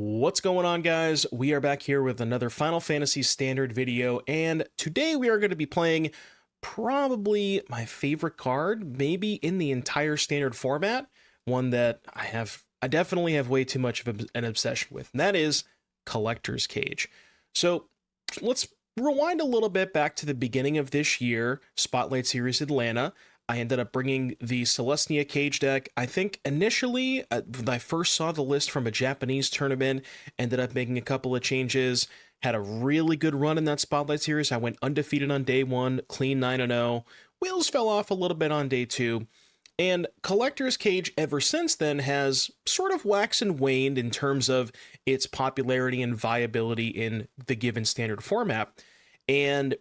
What's going on, guys? We are back here with another Final Fantasy Standard video, and today we are going to be playing probably my favorite card, maybe in the entire Standard format, one that I definitely have way too much of an obsession with, and that is Collector's Cage. So let's rewind a little bit back to the beginning of this year, Spotlight Series Atlanta. I ended up bringing the Celestia Cage deck. I think initially, when I first saw the list from a Japanese tournament, ended up making a couple of changes, had a really good run in that Spotlight Series. I went undefeated on day one, clean 9-0. Wheels fell off a little bit on day two. And Collector's Cage ever since then has sort of waxed and waned in terms of its popularity and viability in the given Standard format. And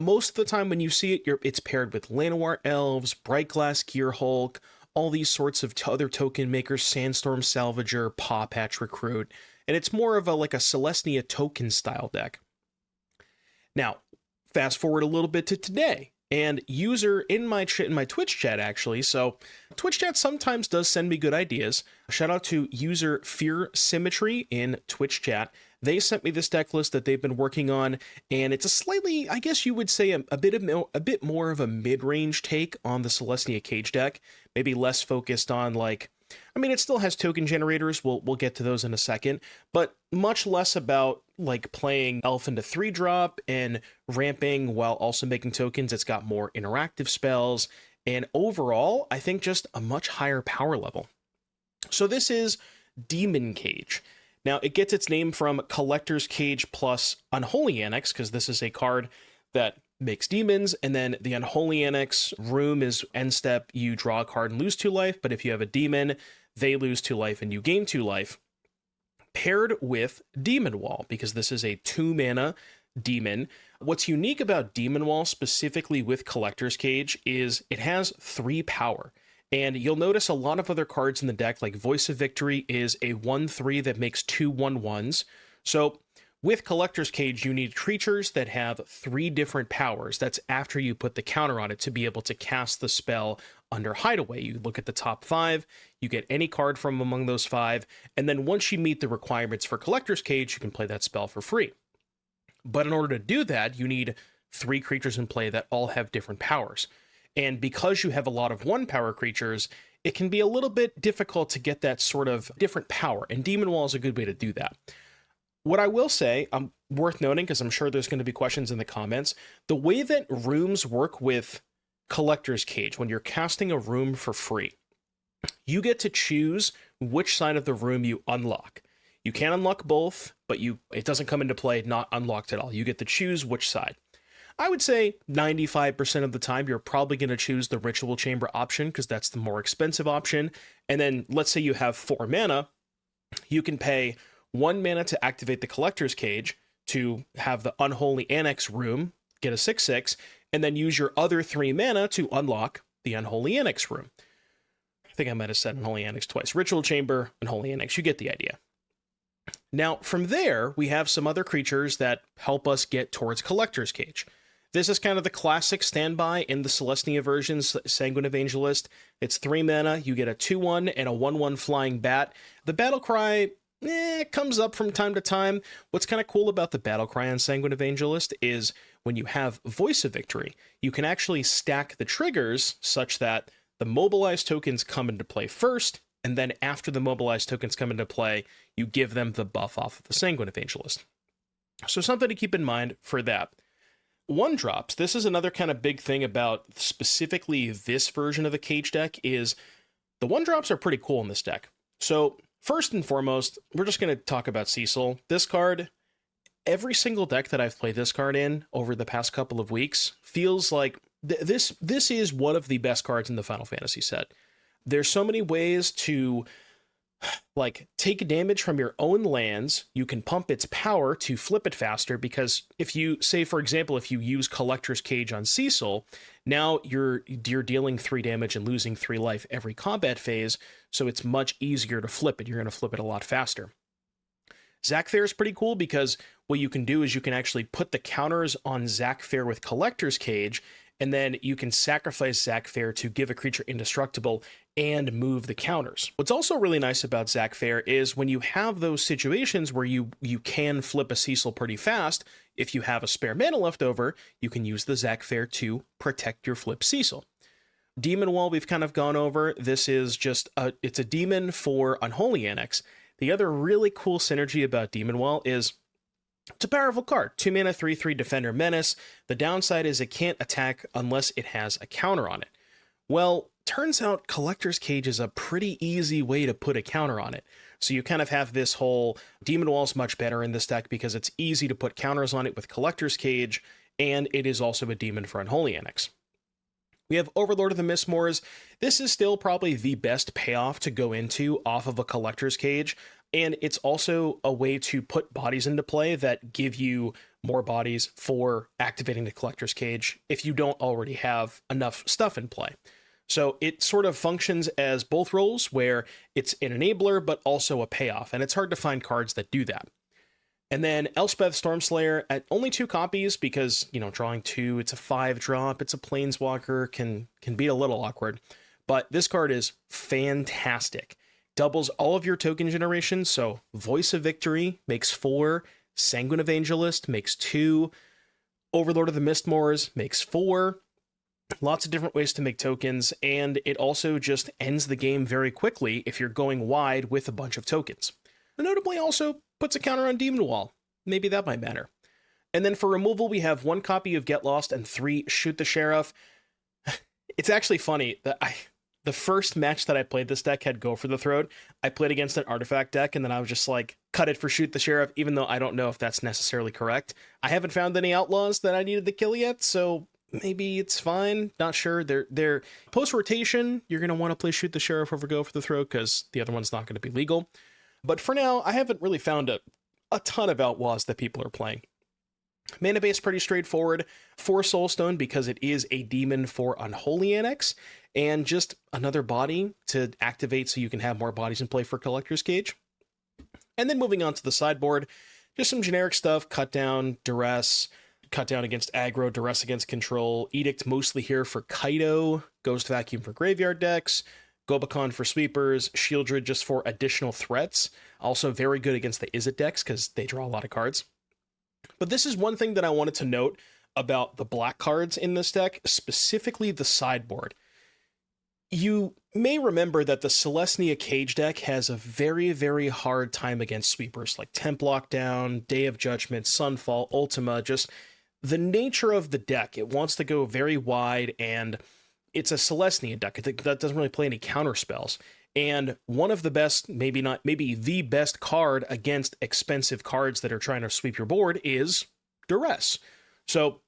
most of the time when you see it, it's paired with Llanowar Elves, Bright Glass Gear Hulk, all these sorts of other token makers, Sandstorm Salvager, Paw Patch Recruit, and it's more of like a Celestia token style deck. Now, fast forward a little bit to today, and user in my Twitch chat actually, so Twitch chat sometimes does send me good ideas. Shout out to user Fear Symmetry in Twitch chat. They sent me this deck list that they've been working on, and it's a slightly, I guess you would say, a bit more of a mid-range take on the Celestia Cage deck. Maybe less focused on, like, I mean, it still has token generators. We'll get to those in a second, but much less about like playing elf into 3-drop and ramping while also making tokens. It's got more interactive spells, and overall, I think just a much higher power level. So this is Demon Cage. Now, it gets its name from Collector's Cage plus Unholy Annex, because this is a card that makes demons, and then the Unholy Annex room is end step, you draw a card and lose 2 life, but if you have a demon, they lose 2 life and you gain 2 life. Paired with Demon Wall, because this is a 2-mana demon. What's unique about Demon Wall, specifically with Collector's Cage, is it has 3 power. And you'll notice a lot of other cards in the deck, like Voice of Victory is a 1/3 that makes 2 1/1s. So with Collector's Cage, you need creatures that have 3 different powers. That's after you put the counter on it to be able to cast the spell under Hideaway. You look at the top 5, you get any card from among those 5, and then once you meet the requirements for Collector's Cage, you can play that spell for free. But in order to do that, you need 3 creatures in play that all have different powers. And because you have a lot of 1-power creatures, it can be a little bit difficult to get that sort of different power, and Demon Wall is a good way to do that. What I will say, worth noting, because I'm sure there's going to be questions in the comments, the way that rooms work with Collector's Cage, when you're casting a room for free, you get to choose which side of the room you unlock. You can unlock both, but it doesn't come into play not unlocked at all. You get to choose which side. I would say 95% of the time, you're probably going to choose the Ritual Chamber option because that's the more expensive option. And then let's say you have 4 mana, you can pay 1 mana to activate the Collector's Cage to have the Unholy Annex room, get a 6/6, and then use your other 3 mana to unlock the Unholy Annex room. I think I might have said Unholy Annex twice. Ritual Chamber, Unholy Annex, you get the idea. Now, from there, we have some other creatures that help us get towards Collector's Cage. This is kind of the classic standby in the Celestia versions, Sanguine Evangelist. It's 3 mana, you get a 2/1 and a 1/1 flying bat. The battle cry comes up from time to time. What's kind of cool about the battle cry on Sanguine Evangelist is when you have Voice of Victory, you can actually stack the triggers such that the mobilized tokens come into play first, and then after the mobilized tokens come into play, you give them the buff off of the Sanguine Evangelist. So something to keep in mind for that. 1-drops, this is another kind of big thing about specifically this version of the Cage deck, is the 1-drops are pretty cool in this deck. So first and foremost, we're just going to talk about Cecil. This card, every single deck that I've played this card in over the past couple of weeks feels like this is one of the best cards in the Final Fantasy set. There's so many ways to like take damage from your own lands. You can pump its power to flip it faster, because if you say, for example, if you use Collector's Cage on Cecil, now you're dealing 3 damage and losing 3 life every combat phase, so it's much easier to flip it. You're going to flip it a lot faster. Zack Fair is pretty cool because what you can do is you can actually put the counters on Zack Fair with Collector's Cage, and then you can sacrifice Zack Fair to give a creature indestructible and move the counters. What's also really nice about Zack Fair is when you have those situations where you can flip a Cecil pretty fast, if you have a spare mana left over, you can use the Zack Fair to protect your flip Cecil. Demon Wall we've kind of gone over. This is just it's a demon for Unholy Annex. The other really cool synergy about Demon Wall is it's a powerful card. 2 mana, 3/3 Defender Menace. The downside is it can't attack unless it has a counter on it. Well, turns out Collector's Cage is a pretty easy way to put a counter on it. So you kind of have this whole Demon Wall's much better in this deck because it's easy to put counters on it with Collector's Cage, and it is also a demon for Unholy Annex. We have Overlord of the Mistmoors. This is still probably the best payoff to go into off of a Collector's Cage, and it's also a way to put bodies into play that give you more bodies for activating the Collector's Cage if you don't already have enough stuff in play. So it sort of functions as both roles, where it's an enabler but also a payoff, and it's hard to find cards that do that. And then Elspeth Stormslayer at only 2 copies because, drawing 2, it's a 5-drop, it's a Planeswalker, can be a little awkward. But this card is fantastic. Doubles all of your token generation, so Voice of Victory makes 4, Sanguine Evangelist makes 2, Overlord of the Mistmoors makes 4. Lots of different ways to make tokens, and it also just ends the game very quickly if you're going wide with a bunch of tokens. Notably also puts a counter on Demon Wall. Maybe that might matter. And then for removal, we have 1 copy of Get Lost and 3 Shoot the Sheriff. It's actually funny that the first match that I played this deck had Go for the Throat. I played against an artifact deck, and then I was just like, cut it for Shoot the Sheriff, even though I don't know if that's necessarily correct. I haven't found any outlaws that I needed to kill yet, so maybe it's fine. Not sure. They're post-rotation, you're going to want to play Shoot the Sheriff over Go for the Throat because the other one's not going to be legal. But for now, I haven't really found a ton of outlaws that people are playing. Mana base pretty straightforward. 4 Soulstone because it is a demon for Unholy Annex, and just another body to activate so you can have more bodies in play for Collector's Cage. And then moving on to the sideboard, just some generic stuff: Cut Down, Duress, Cut Down against aggro, Duress against control, Edict mostly here for Kaido, Ghost Vacuum for graveyard decks, Gobakhan for sweepers, Sheoldred just for additional threats. Also very good against the Izzet decks because they draw a lot of cards. But this is one thing that I wanted to note about the black cards in this deck, specifically the sideboard. You may remember that the Celestia Cage deck has a very, very hard time against sweepers like Temp Lockdown, Day of Judgment, Sunfall, Ultima. Just the nature of the deck, it wants to go very wide, and it's a Celestia deck that doesn't really play any counter spells. And one of the best, maybe the best card against expensive cards that are trying to sweep your board is Duress. So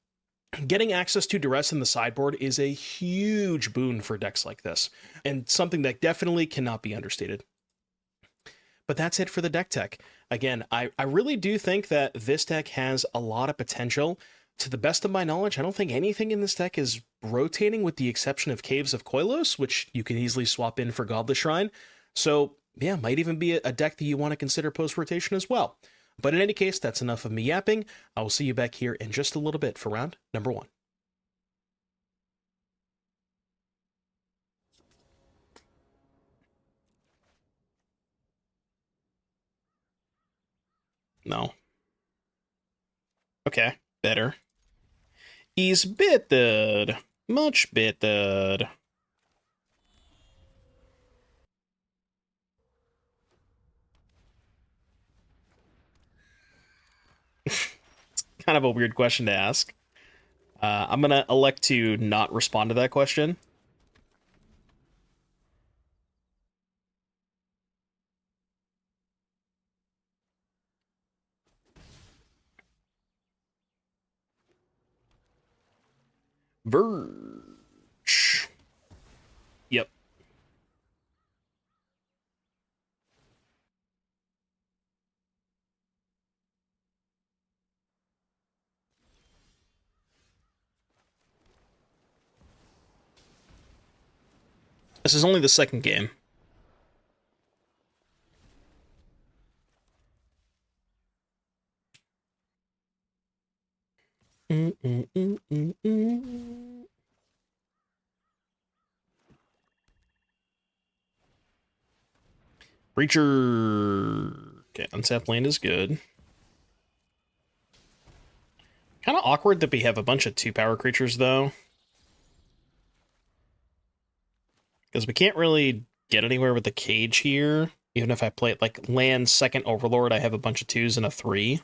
getting access to Duress in the sideboard is a huge boon for decks like this, and something that definitely cannot be understated. But that's it for the deck tech. Again, I really do think that this deck has a lot of potential. To the best of my knowledge, I don't think anything in this deck is rotating with the exception of Caves of Koilos, which you can easily swap in for Godless Shrine. So yeah, might even be a deck that you want to consider post-rotation as well. But in any case, that's enough of me yapping. I will see you back here in just a little bit for round number 1. No. Okay, better. He's bitted. Much bitted. It's kind of a weird question to ask. I'm going to elect to not respond to that question. Verge. Yep. This is only the second game. Breacher. Okay, untapped land is good. Kind of awkward that we have a bunch of 2-power creatures, though. Because we can't really get anywhere with the cage here. Even if I play it like land second Overlord, I have a bunch of 2s and a 3.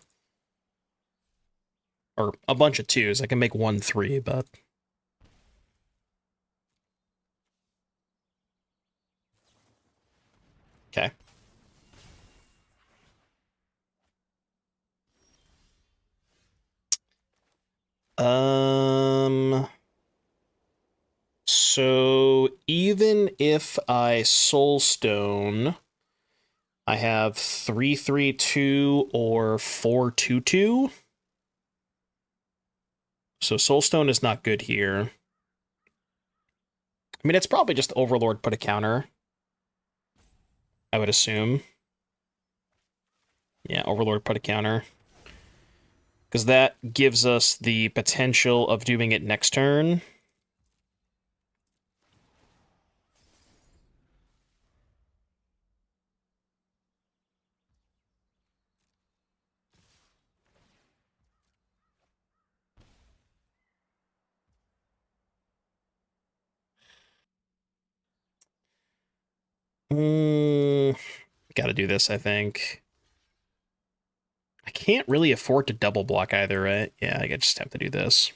Or a bunch of 2s. I can make 1 3, but... Okay. So even if I Soulstone, I have 3/3/2 or 4/2/2. So Soulstone is not good here. I mean, it's probably just Overlord put a counter, I would assume. Yeah, Overlord put a counter. Because that gives us the potential of doing it next turn. Gotta do this, I think. I can't really afford to double block either, right? Yeah, I just have to do this.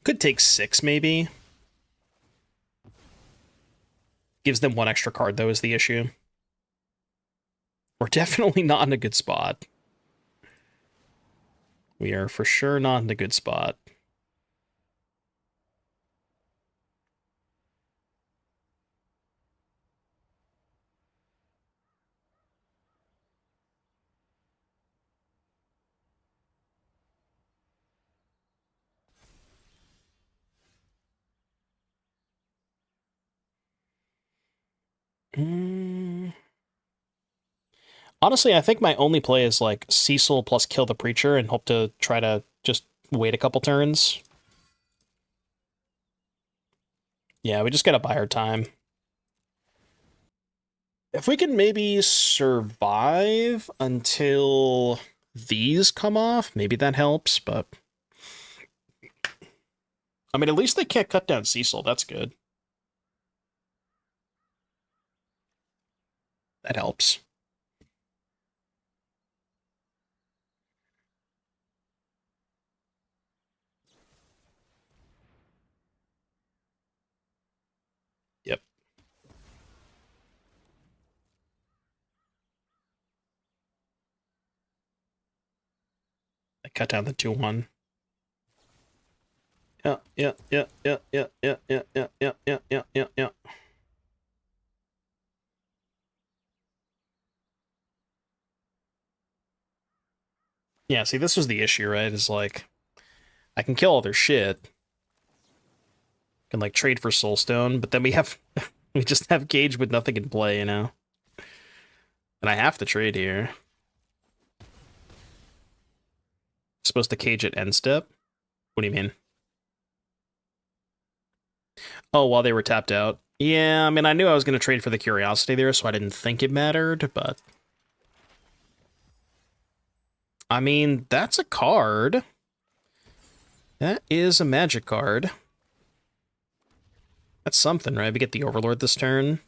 Could take 6, maybe. Gives them 1 extra card, though, is the issue. We're definitely not in a good spot. We are for sure not in a good spot. Honestly, I think my only play is like Cecil plus kill the Preacher and hope to try to just wait a couple turns. Yeah, we just gotta buy our time. If we can maybe survive until these come off, maybe that helps, but... I mean, at least they can't cut down Cecil, that's good. That helps. Yep. I cut down the 2/1. Yeah. Yeah, see, this was the issue, right? Is like, I can kill all their shit. Can, like, trade for Soulstone, but then we have... we just have Cage with nothing in play, you know? And I have to trade here. Supposed to Cage at end step? What do you mean? Oh, while they were tapped out. Yeah, I mean, I knew I was going to trade for the Curiosity there, so I didn't think it mattered, but... I mean, that's a card. That is a magic card. That's something, right? We get the Overlord this turn.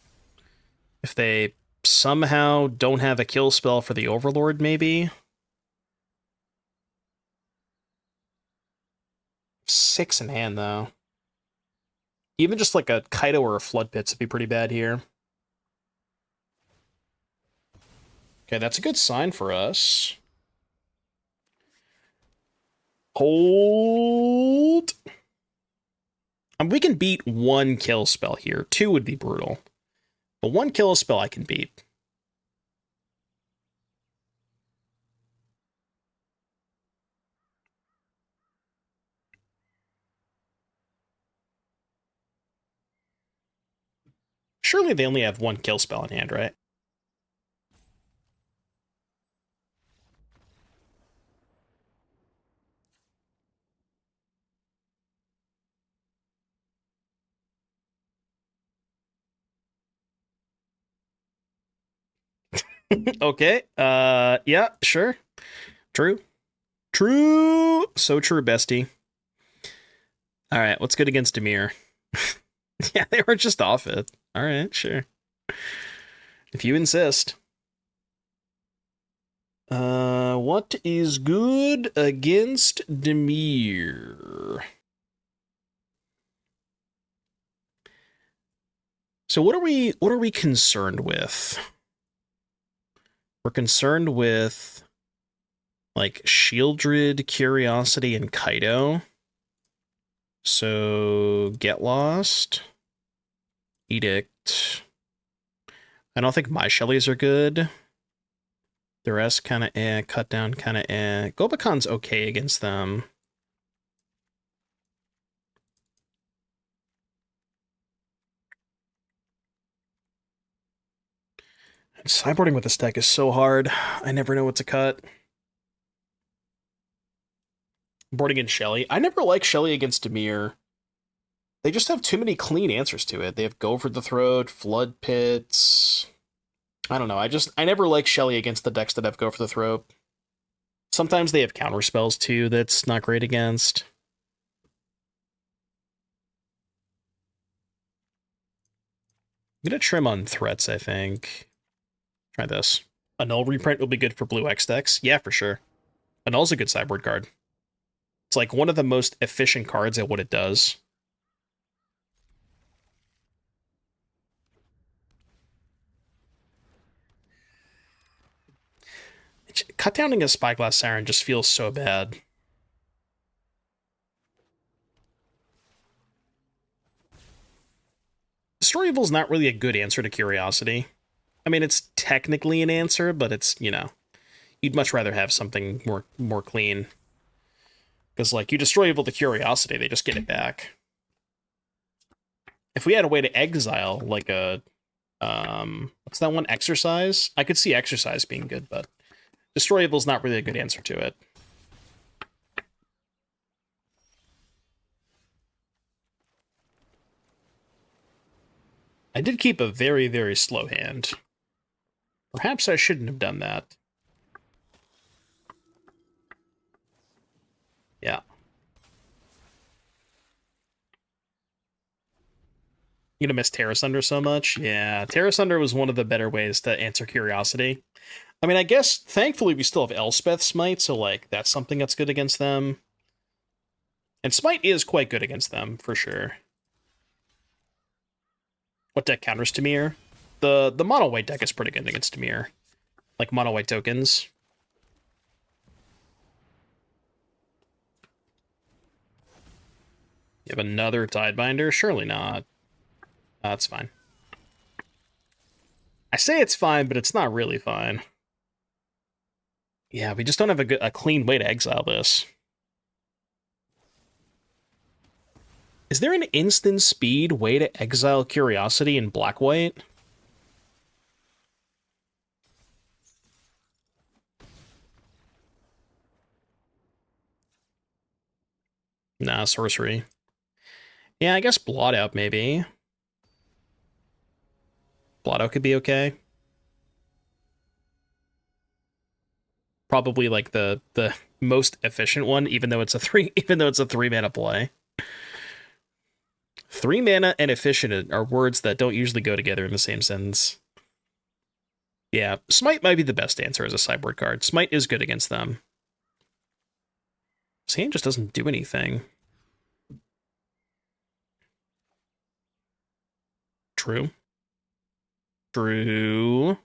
If they somehow don't have a kill spell for the Overlord, maybe? 6 in hand, though. Even just like a Kaido or a Flood Pits would be pretty bad here. Okay, that's a good sign for us. Hold. We can beat 1 kill spell here. 2 would be brutal. But 1 kill spell I can beat. Surely they only have 1 kill spell in hand, right? Okay. Yeah, sure. True. True. So true, bestie. All right, what's good against Dimir? Yeah, they were just off it. All right, sure. If you insist. What is good against Dimir? So what are we concerned with? We're concerned with like Sheoldred, Curiosity, and Kaido. So Get Lost, Edict. I don't think my Shellys are good. The rest kind of Cut down kind of Gobakhan's okay against them. Sideboarding with this deck is so hard. I never know what to cut. Boarding in Shelly. I never like Shelly against Dimir. They just have too many clean answers to it. They have Go for the Throat, Flood Pits. I don't know. I never like Shelly against the decks that have Go for the Throat. Sometimes they have counter spells too that's not great against. I'm gonna trim on threats, I think. Try this. A null reprint will be good for blue X decks. Yeah, for sure. A null's a good sideboard card. It's like one of the most efficient cards at what it does. Cut downing a Spyglass Siren just feels so bad. Story Evil's not really a good answer to Curiosity. I mean, it's technically an answer, but it's, you know, you'd much rather have something more clean. Because, like, you destroy Evil to Curiosity, they just get it back. If we had a way to exile, like a, what's that one? Exercise? I could see Exercise being good, but Destroy Evil's not really a good answer to it. I did keep a very, very slow hand. Perhaps I shouldn't have done that. Yeah. You gonna miss Terra Sunder so much? Yeah, Terra Sunder was one of the better ways to answer Curiosity. I mean, I guess, thankfully, we still have Elspeth Smite, so, like, that's something that's good against them. And Smite is quite good against them, for sure. What deck counters Dimir? The mono-white deck is pretty good against Dimir. Like, mono-white tokens. You have another Tidebinder? Surely not. That's fine. I say it's fine, but it's not really fine. Yeah, we just don't have a clean way to exile this. Is there an instant speed way to exile Curiosity in black-white? Nah, sorcery. Yeah, I guess Blood-Out, maybe. Blood-Out could be okay. Probably like the most efficient one, even though it's a 3 mana play. 3 mana and efficient are words that don't usually go together in the same sentence. Yeah, Smite might be the best answer as a sideboard card. Smite is good against them. This just doesn't do anything. True. True.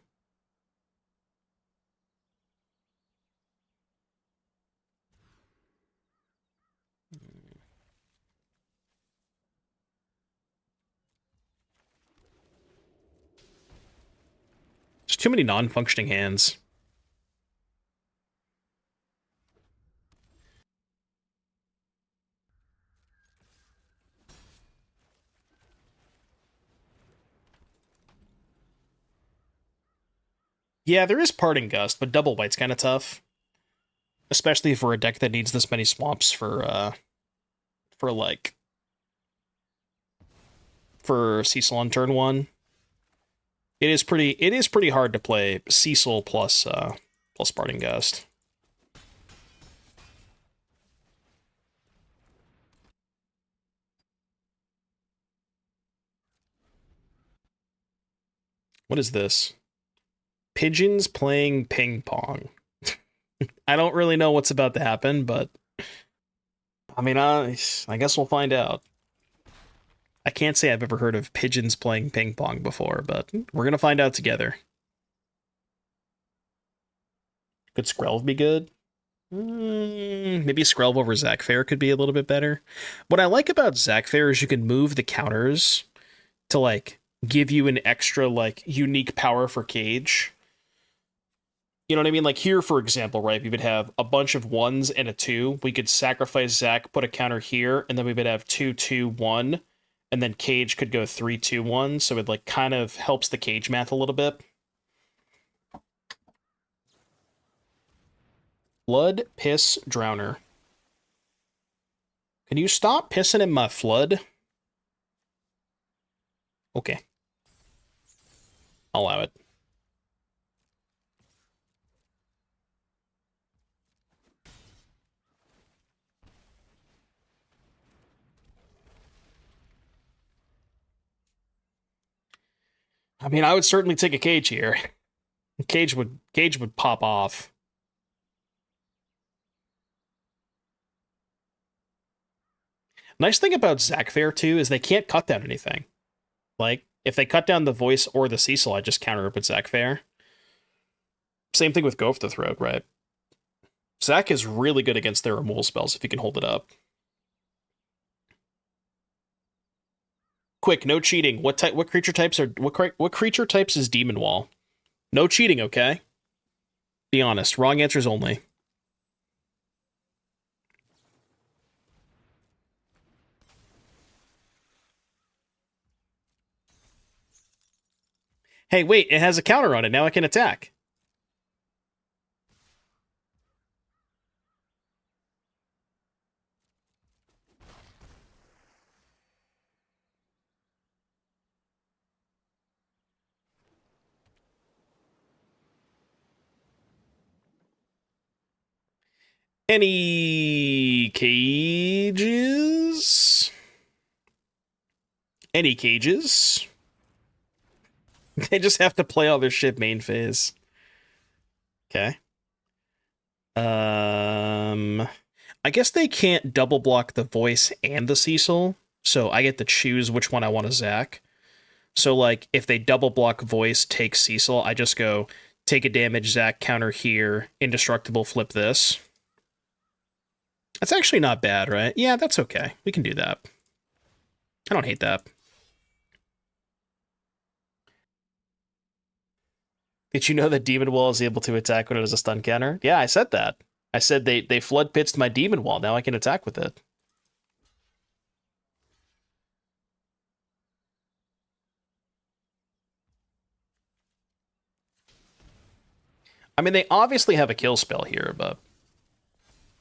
There's too many non-functioning hands. Yeah, there is Parting Gust, but double white's kind of tough. Especially for a deck that needs this many swamps for Cecil on turn 1. It is pretty hard to play Cecil plus Parting Gust. What is this? Pigeons playing ping pong. I don't really know what's about to happen, but I mean, I guess we'll find out. I can't say I've ever heard of pigeons playing ping pong before, but we're gonna find out together. Could Skrelv be good? Maybe Skrelv over Zack Fair could be a little bit better. What I like about Zack Fair is you can move the counters to like give you an extra like unique power for Cage. You know what I mean? Like here, for example, right? We would have a bunch of ones and a two. We could sacrifice Zack, put a counter here, and then we would have 2-2-1, and then Cage could go 3-2-1. So it like kind of helps the Cage math a little bit. Flood, piss, drowner. Can you stop pissing in my flood? Okay. I'll allow it. I mean, I would certainly take a Cage here. Cage would pop off. Nice thing about Zack Fair too is they can't cut down anything. Like if they cut down the voice or the Cecil, I just counter it with Zack Fair. Same thing with Go for the Throat, right? Zack is really good against their removal spells if he can hold it up. Quick, no cheating. What creature types is Demon Wall? No cheating, okay? Be honest. Wrong answers only. Hey, wait, it has a counter on it. Now I can attack. Any cages? Any cages? They just have to play all their shit main phase. Okay. I guess they can't double block the voice and the Cecil, so I get to choose which one I want to Zack. So, like, if they double block voice, take Cecil, I just go take a damage, Zack, counter here, indestructible, flip this. That's actually not bad, right? Yeah, that's okay. We can do that. I don't hate that. Did you know that Demon Wall is able to attack when it is a stun counter? Yeah, I said that. I said they flood pits my Demon Wall. Now I can attack with it. I mean, they obviously have a kill spell here, but...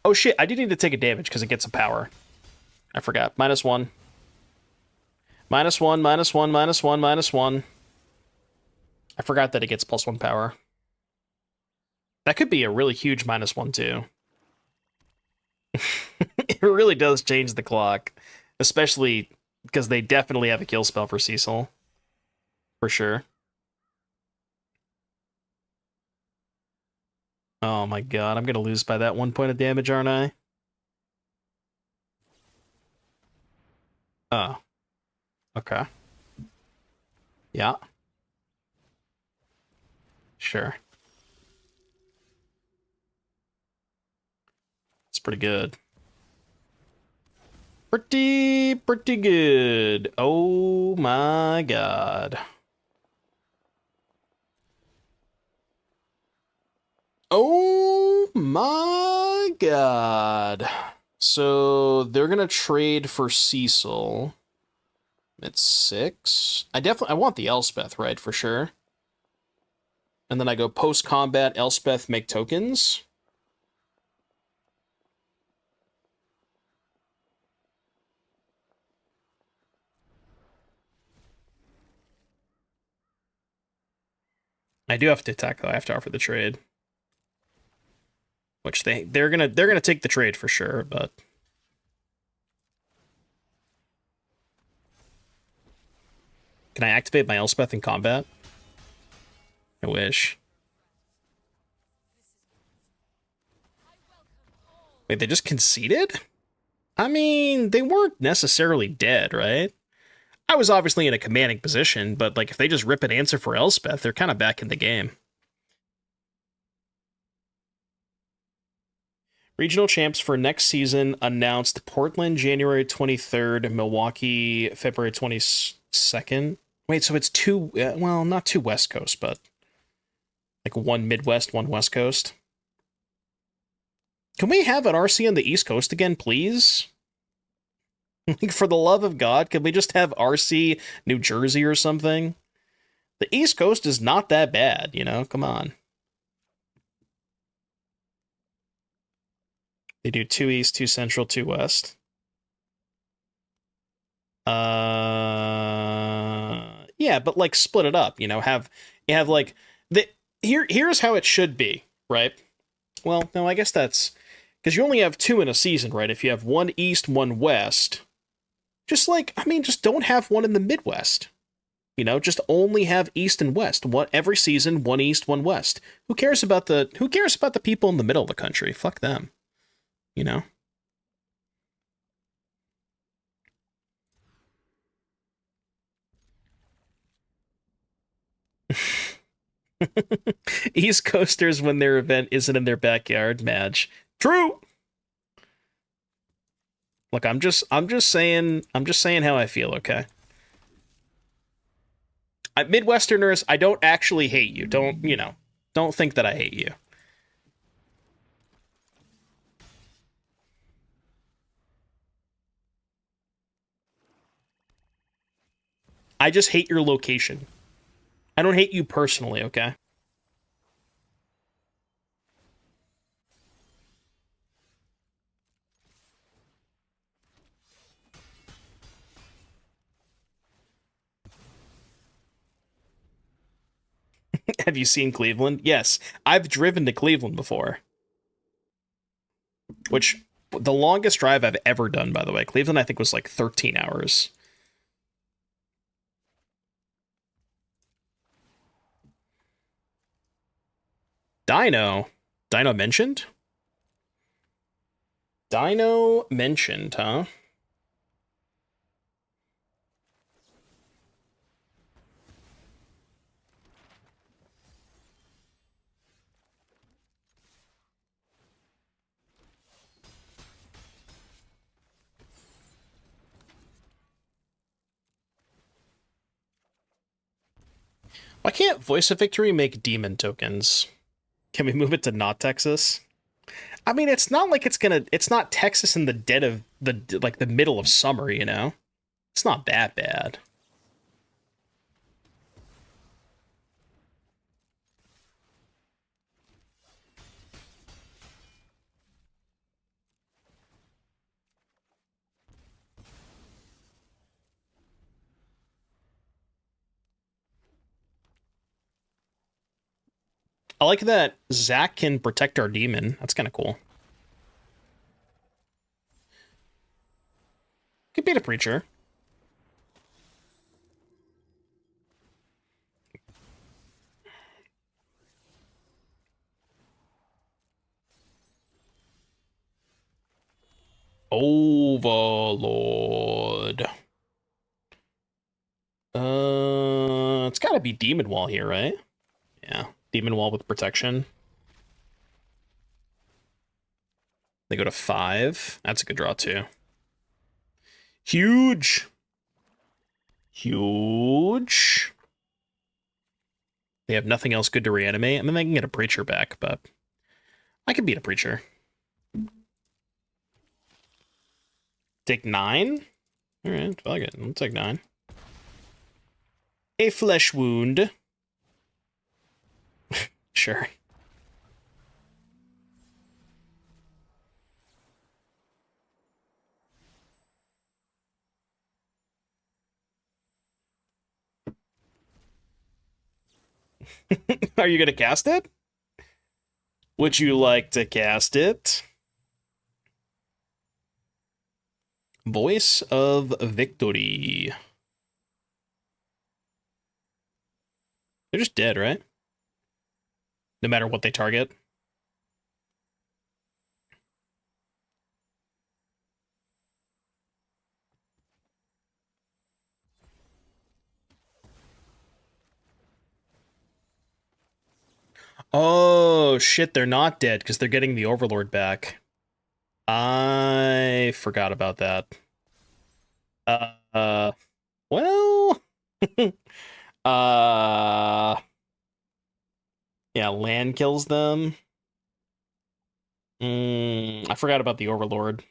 Oh shit, I do need to take a damage because it gets a power. I forgot. -1. -1, -1, -1, -1. I forgot that it gets +1 power. That could be a really huge -1 too. It really does change the clock. Especially because they definitely have a kill spell for Cecil. For sure. Oh my god, I'm gonna lose by that 1 point of damage, aren't I? Oh. Okay. Yeah. Sure. It's pretty good. Pretty good. Oh my god. Oh my god. So they're gonna trade for Cecil. It's 6. I want the Elspeth, right, for sure. And then I go post-combat Elspeth, make tokens. I do have to attack though. I have to offer the trade, which they're gonna take the trade for sure. But can I activate my Elspeth in combat? I wish. Wait, they just conceded? I mean, they weren't necessarily dead, right? I was obviously in a commanding position, but like if they just rip an answer for Elspeth, they're kind of back in the game. Regional champs for next season announced: Portland, January 23rd, Milwaukee, February 22nd. Wait, so it's two, well, not two West Coast, but like one Midwest, one West Coast. Can we have an RC on the East Coast again, please? Like, for the love of God, can we just have RC New Jersey or something? The East Coast is not that bad, you know? Come on. They do 2 East, 2 Central, 2 West. Yeah, but like split it up, you know, you have like here's how it should be, right? Well, no, I guess that's because you only have 2 in a season, right? If you have 1 East, 1 West, just like, I mean, just don't have one in the Midwest. You know, just only have East and West. One every season, 1 East, 1 West. Who cares about the people in the middle of the country? Fuck them. You know? East Coasters when their event isn't in their backyard, Madge. True. Look, I'm just saying how I feel, okay? Midwesterners, I don't actually hate you. Don't think that I hate you. I just hate your location. I don't hate you personally, okay? Have you seen Cleveland? Yes, I've driven to Cleveland before. Which, the longest drive I've ever done, by the way. Cleveland, I think, was like 13 hours. Dino? Dino mentioned? Dino mentioned, huh? Why can't Voice of Victory make demon tokens? Can we move it to not Texas? I mean, it's not like it's not Texas in the dead of the middle of summer, you know? It's not that bad. I like that Zack can protect our demon. That's kind of cool. Could beat a preacher. Overlord. It's gotta be Demon Wall here, right? Yeah, Demon Wall with protection. They go to 5. That's a good draw too. Huge. Huge. They have nothing else good to reanimate. I mean, they can get a preacher back, but I can beat a preacher. Take 9? Alright, fuck it. I'll take 9. A flesh wound. Sure. Are you going to cast it? Would you like to cast it? Voice of Victory. They're just dead, right? No matter what they target. Oh, shit, they're not dead because they're getting the Overlord back. I forgot about that. Well... yeah, land kills them. I forgot about the Overlord.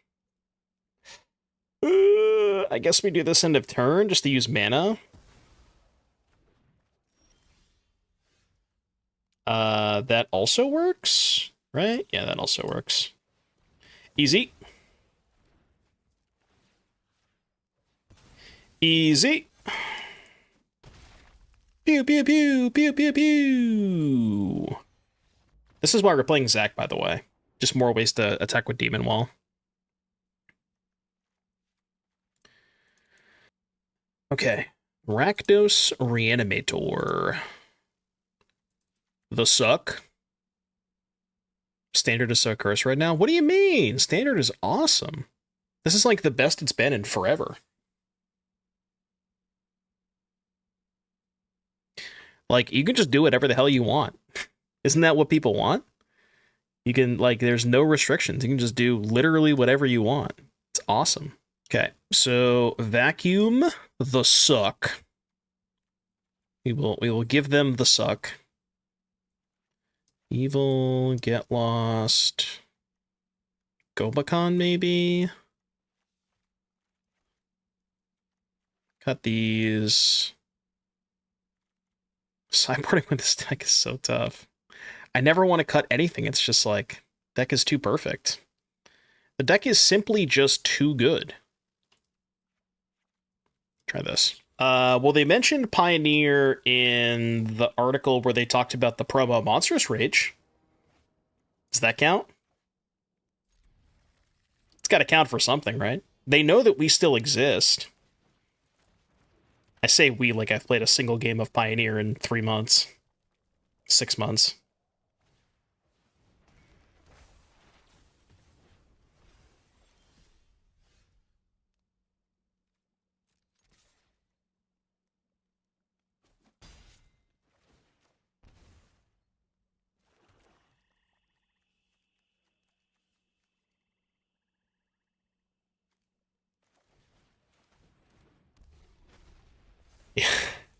I guess we do this end of turn just to use mana. That also works, right? Yeah, that also works. Easy. Easy. Pew, pew, pew, pew, pew, pew. This is why we're playing Zack, by the way. Just more ways to attack with Demon Wall. Okay. Rakdos Reanimator. The suck. Standard is so cursed right now. What do you mean? Standard is awesome. This is like the best it's been in forever. Like, you can just do whatever the hell you want. Isn't that what people want? You can, like, there's no restrictions. You can just do literally whatever you want. It's awesome. Okay, so Vacuum the Suck. We will give them the suck. Evil, Get Lost. Gobakhan, maybe? Cut these. Sideboarding with this deck is so tough. I never want to cut anything. It's just like, deck is too perfect. The deck is simply just too good. Try this. Well, they mentioned Pioneer in the article where they talked about the promo Monstrous Rage. Does that count? It's got to count for something, right? They know that we still exist. I say we like I've played a single game of Pioneer in 3 months. 6 months.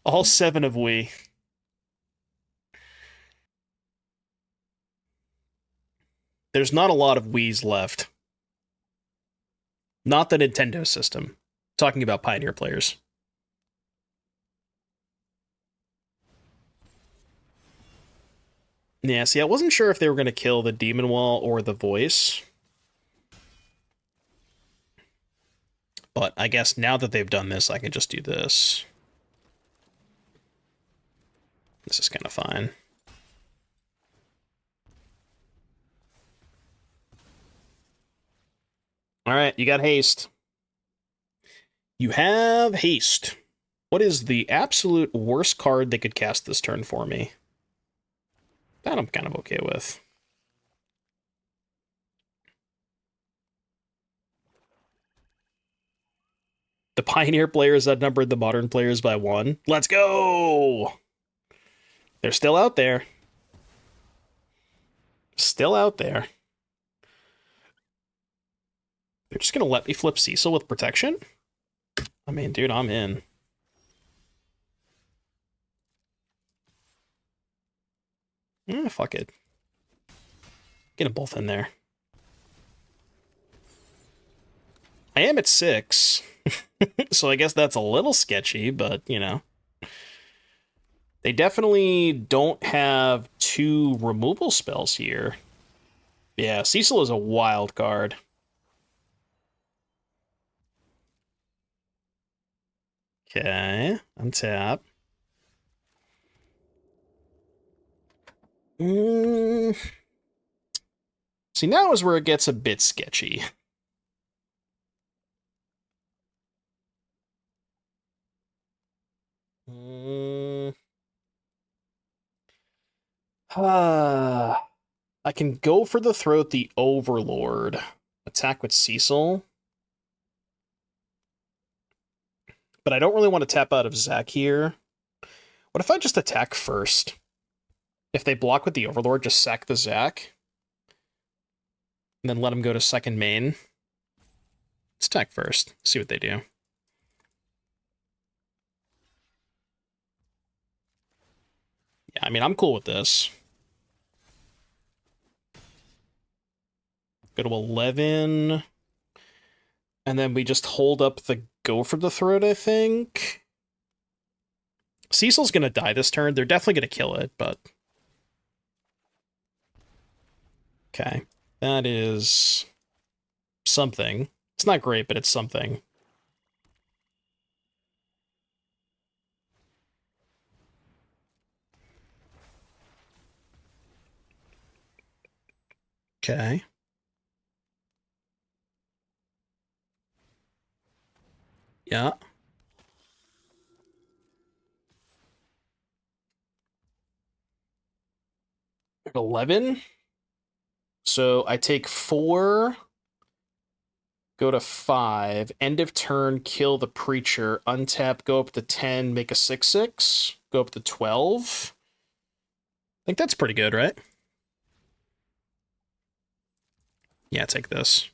All 7 of we. There's not a lot of Wii's left. Not the Nintendo system. Talking about Pioneer players. Yeah, see, I wasn't sure if they were going to kill the Demon Wall or the Voice. But I guess now that they've done this, I can just do this. This is kind of fine. Alright, you got haste. You have haste. What is the absolute worst card they could cast this turn for me? That I'm kind of okay with. The Pioneer players outnumbered the Modern players by 1. Let's go! They're still out there. Still out there. They're just gonna let me flip Cecil with protection? I mean, dude, I'm in. Fuck it. Get them both in there. I am at 6. So I guess that's a little sketchy, but, you know. They definitely don't have 2 removal spells here. Yeah, Cecil is a wild card. Okay, untap. Mm. See, now is where it gets a bit sketchy. I can go for the throat the Overlord. Attack with Cecil. But I don't really want to tap out of Zack here. What if I just attack first? If they block with the Overlord, just sack the Zack. And then let him go to second main. Let's attack first. See what they do. Yeah, I mean, I'm cool with this. Go to 11. And then we just hold up the go for the throat, I think. Cecil's going to die this turn. They're definitely going to kill it, but... Okay. That is... something. It's not great, but it's something. Okay. Yeah. 11. So I take 4, go to 5, end of turn, kill the Preacher, untap, go up to 10, make a 6/6, go up to 12. I think that's pretty good, right? Yeah, take this.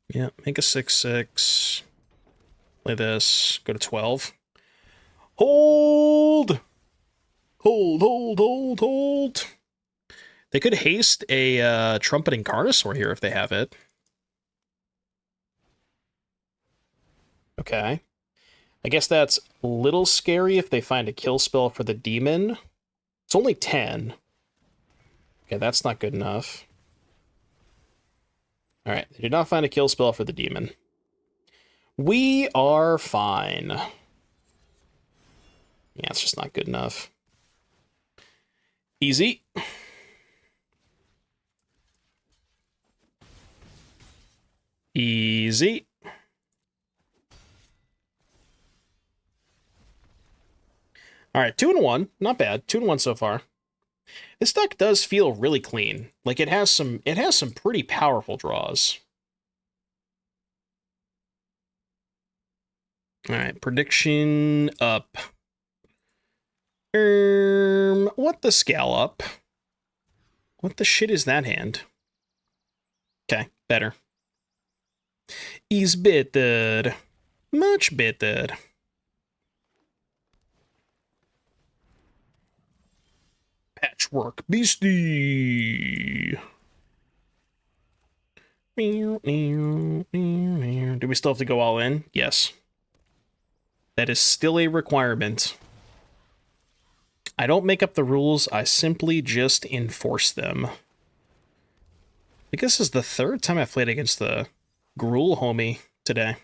Yeah, make a 6/6. Play this. Go to 12. Hold! Hold. They could haste a Trumpeting Carnosaur here if they have it. Okay. I guess that's a little scary if they find a kill spell for the demon. It's only 10. Okay, that's not good enough. Alright, they did not find a kill spell for the demon. We are fine. Yeah, it's just not good enough. Easy. Easy. Alright, 2-1. Not bad. 2-1 so far. This deck does feel really clean. Like it has some pretty powerful draws. Alright, prediction up. What the scallop? What the shit is that hand? Okay, better. Is better. Much better. Patchwork Beastie. Do we still have to go all in? Yes. That is still a requirement. I don't make up the rules, I simply just enforce them. I think this is the third time I've played against the Gruul homie today.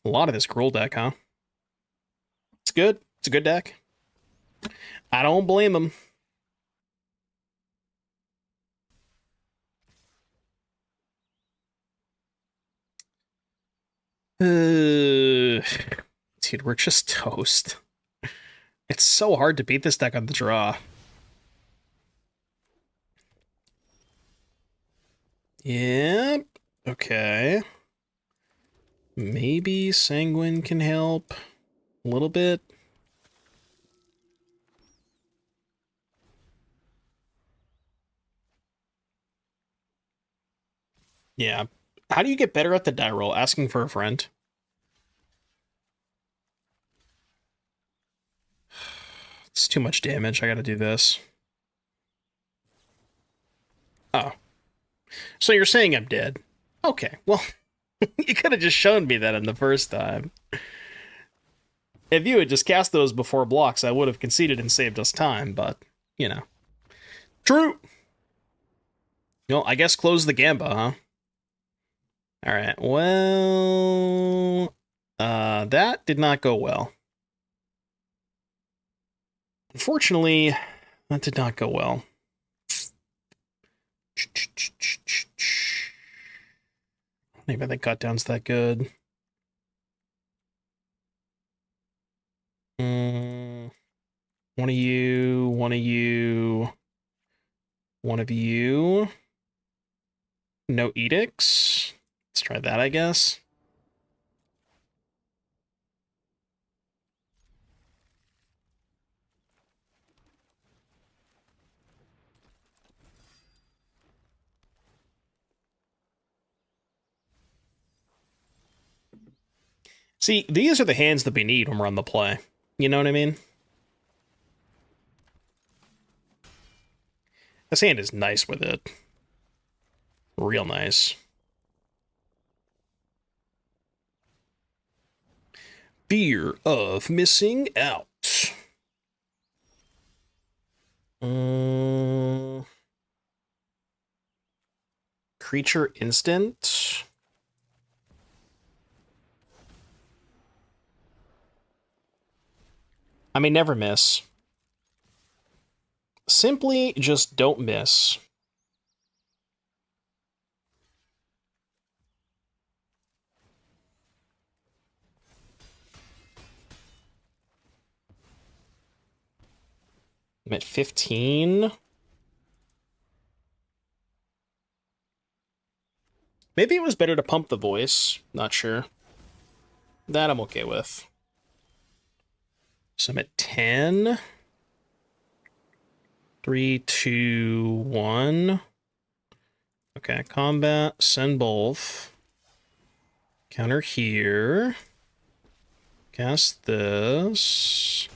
A lot of this Gruul deck, huh? It's good. It's a good deck. I don't blame him. Dude, we're just toast. It's so hard to beat this deck on the draw. Yep. Okay. Maybe Sanguine can help a little bit. Yeah. How do you get better at the die roll? Asking for a friend. It's too much damage. I gotta do this. Oh. So you're saying I'm dead? Okay, well, you could have just shown me that in the first time. If you had just cast those before blocks, I would have conceded and saved us time, but, you know. True! You know, I guess close the Gamba, huh? Alright, well... that did not go well. Unfortunately, that did not go well. I don't even think cut down's that good. One of you, one of you, one of you. No edicts. Let's try that, I guess. See, these are the hands that we need when we're on the play. You know what I mean? This hand is nice with it. Real nice. Fear of missing out. Creature instant. I may never miss. Simply just don't miss. I'm at 15. Maybe it was better to pump the voice. Not sure. That I'm okay with. So I'm at 10. 3, 2, 1. Okay, combat, send both. Counter here. Cast this.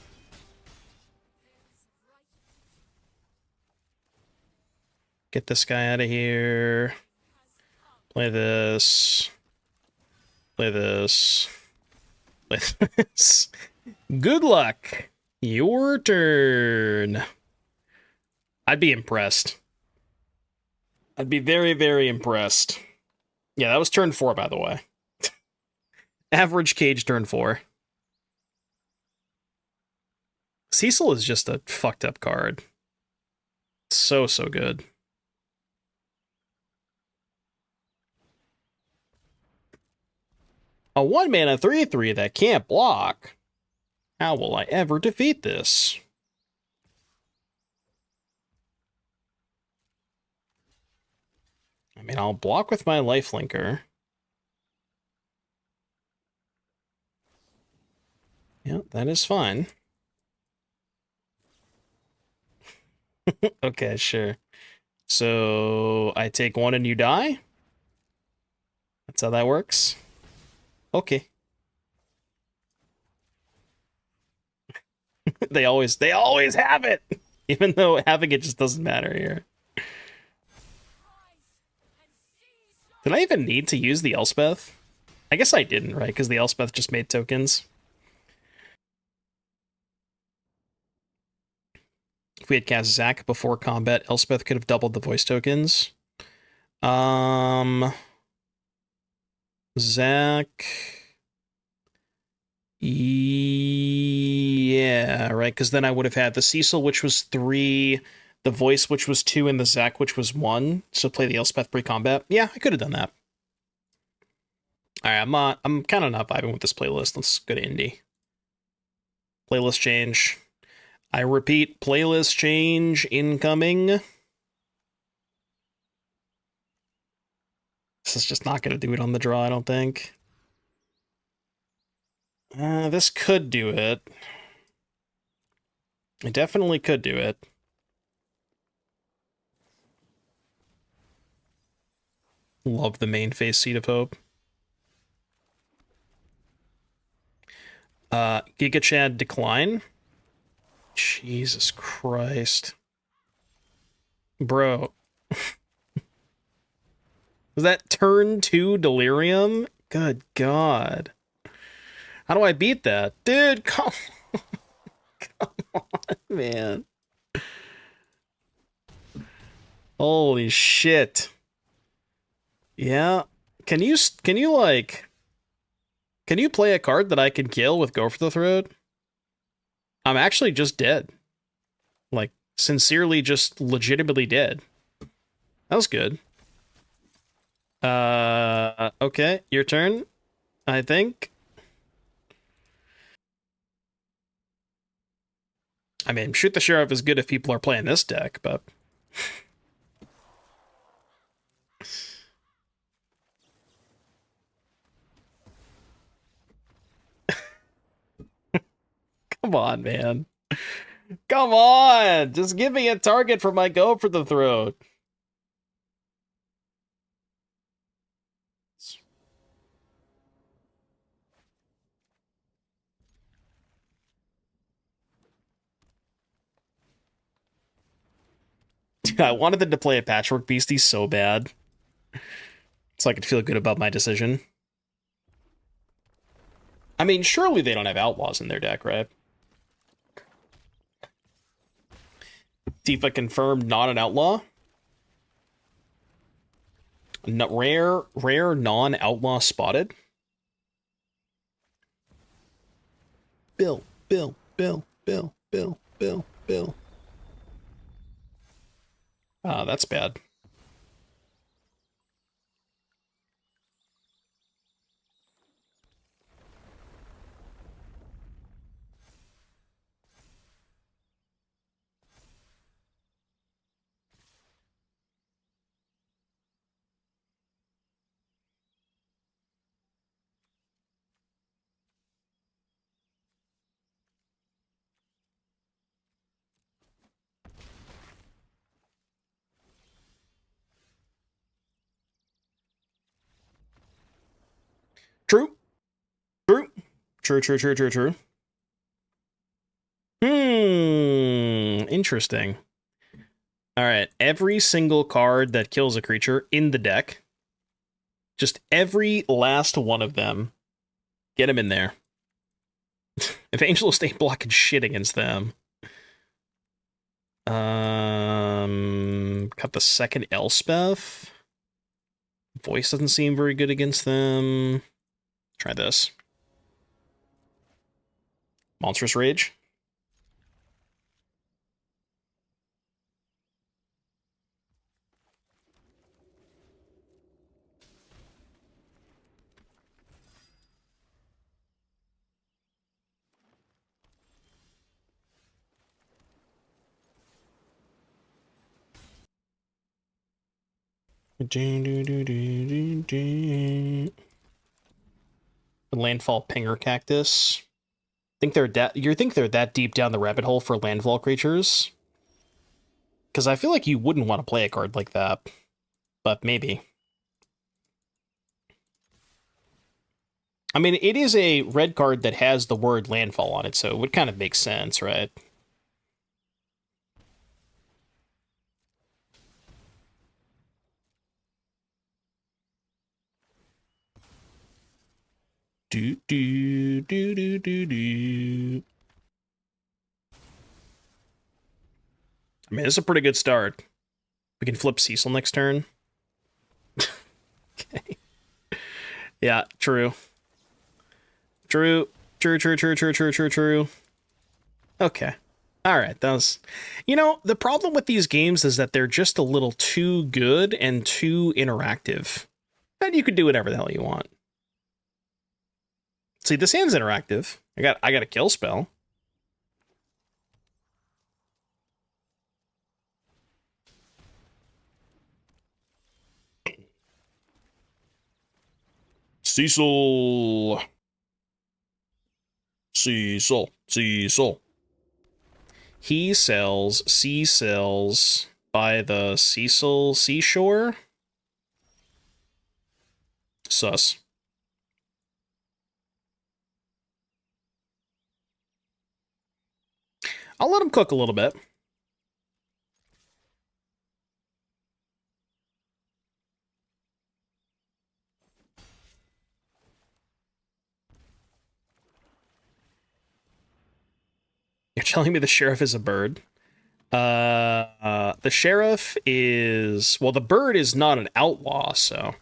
Get this guy out of here. Play this. Play this. Play this. Good luck. Your turn. I'd be impressed. I'd be very, very impressed. Yeah, that was turn 4, by the way. Average Cage turn 4. Cecil is just a fucked up card. So good. A 1-mana 3/3 that can't block. How will I ever defeat this? I mean, I'll block with my lifelinker. Yeah, that is fine. Okay, sure. So, I take 1 and you die? That's how that works? Okay. They always have it! Even though having it just doesn't matter here. Did I even need to use the Elspeth? I guess I didn't, right? Because the Elspeth just made tokens. If we had cast Zack before combat, Elspeth could have doubled the voice tokens. Zack... Yeah, right, because then I would have had the Cecil, which was 3, the voice, which was 2, and the Zack, which was 1. So play the Elspeth pre-combat. Yeah, I could have done that. Alright, I'm kind of not vibing with this playlist. Let's go to indie. Playlist change. I repeat, playlist change incoming. This is just not going to do it on the draw, I don't think. This could do it. It definitely could do it. Love the main phase Seed of Hope. Giga Chad decline. Jesus Christ. Bro. Was that turn 2 Delirium? Good God. How do I beat that? Dude, come on, man. Holy shit. Yeah. Can you like, can you play a card that I can kill with Go for the Throat? I'm actually just dead. Like, sincerely just legitimately dead. That was good. Okay, your turn, I think. I mean, Shoot the Sheriff is good if people are playing this deck, but... Come on, man. Come on! Just give me a target for my Go for the Throat. I wanted them to play a Patchwork Beastie so bad, so I could feel good about my decision. I mean, surely they don't have Outlaws in their deck, right? Tifa confirmed not an Outlaw. Rare non-Outlaw spotted. Bill. Ah, that's bad. True. True. Interesting. All right, every single card that kills a creature in the deck, just every last one of them, get him in there. If Angelist ain't blocking shit against them. Got the second Elspeth. Voice doesn't seem very good against them. Try this. Monstrous Rage. Landfall Pinger Cactus. You think they're that deep down the rabbit hole for landfall creatures? Because I feel like you wouldn't want to play a card like that, but maybe. I mean, it is a red card that has the word landfall on it, so it would kind of make sense, right? Do. I mean, it's a pretty good start. We can flip Cecil next turn. Okay. Yeah, true. True. Okay. All right, that was... You know, the problem with these games is that they're just a little too good and too interactive. And you could do whatever the hell you want. See, this hand's interactive. I got a kill spell. Cecil. He sells Cecils by the Cecil seashore. Sus. I'll let him cook a little bit. telling me the sheriff is a bird. The sheriff is... Well, the bird is not an outlaw, so...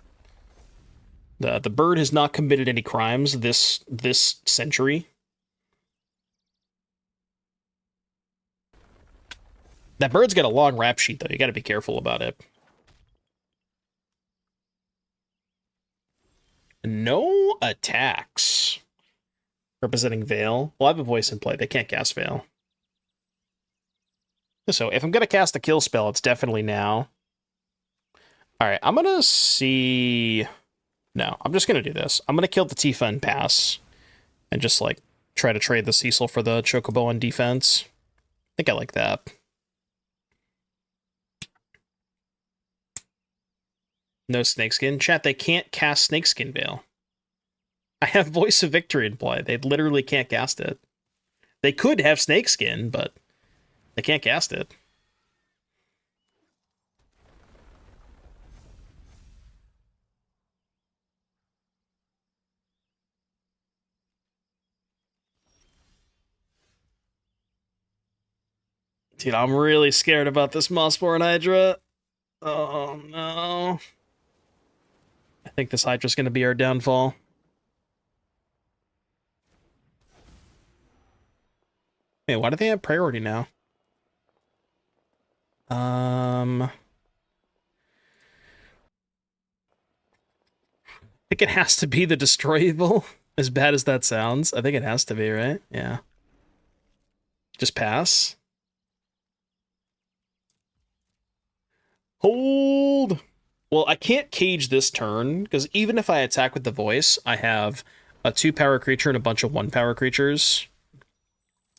The bird has not committed any crimes this century. That bird's got a long rap sheet, though. You gotta be careful about it. No attacks. Representing Veil. Well, I have a voice in play. They can't cast Veil. So if I'm going to cast a kill spell, it's definitely now. All right, I'm going to see... No, I'm just going to do this. I'm going to kill the Tifa and pass. And just, like, try to trade the Cecil for the Chocobo on defense. I think I like that. No Snakeskin. Chat, they can't cast Snakeskin Veil. I have Voice of Victory in play. They literally can't cast it. They could have Snakeskin, but they can't cast it. Dude, I'm really scared about this Mossborn Hydra. Oh, no. I think this Hydra's going to be our downfall. Hey, why do they have priority now? I think it has to be the Destroy Evil, as bad as that sounds. I think it has to be, right? Yeah. Just pass. Hold! Well, I can't cage this turn, because even if I attack with the voice, I have a 2-power creature and a bunch of 1-power creatures.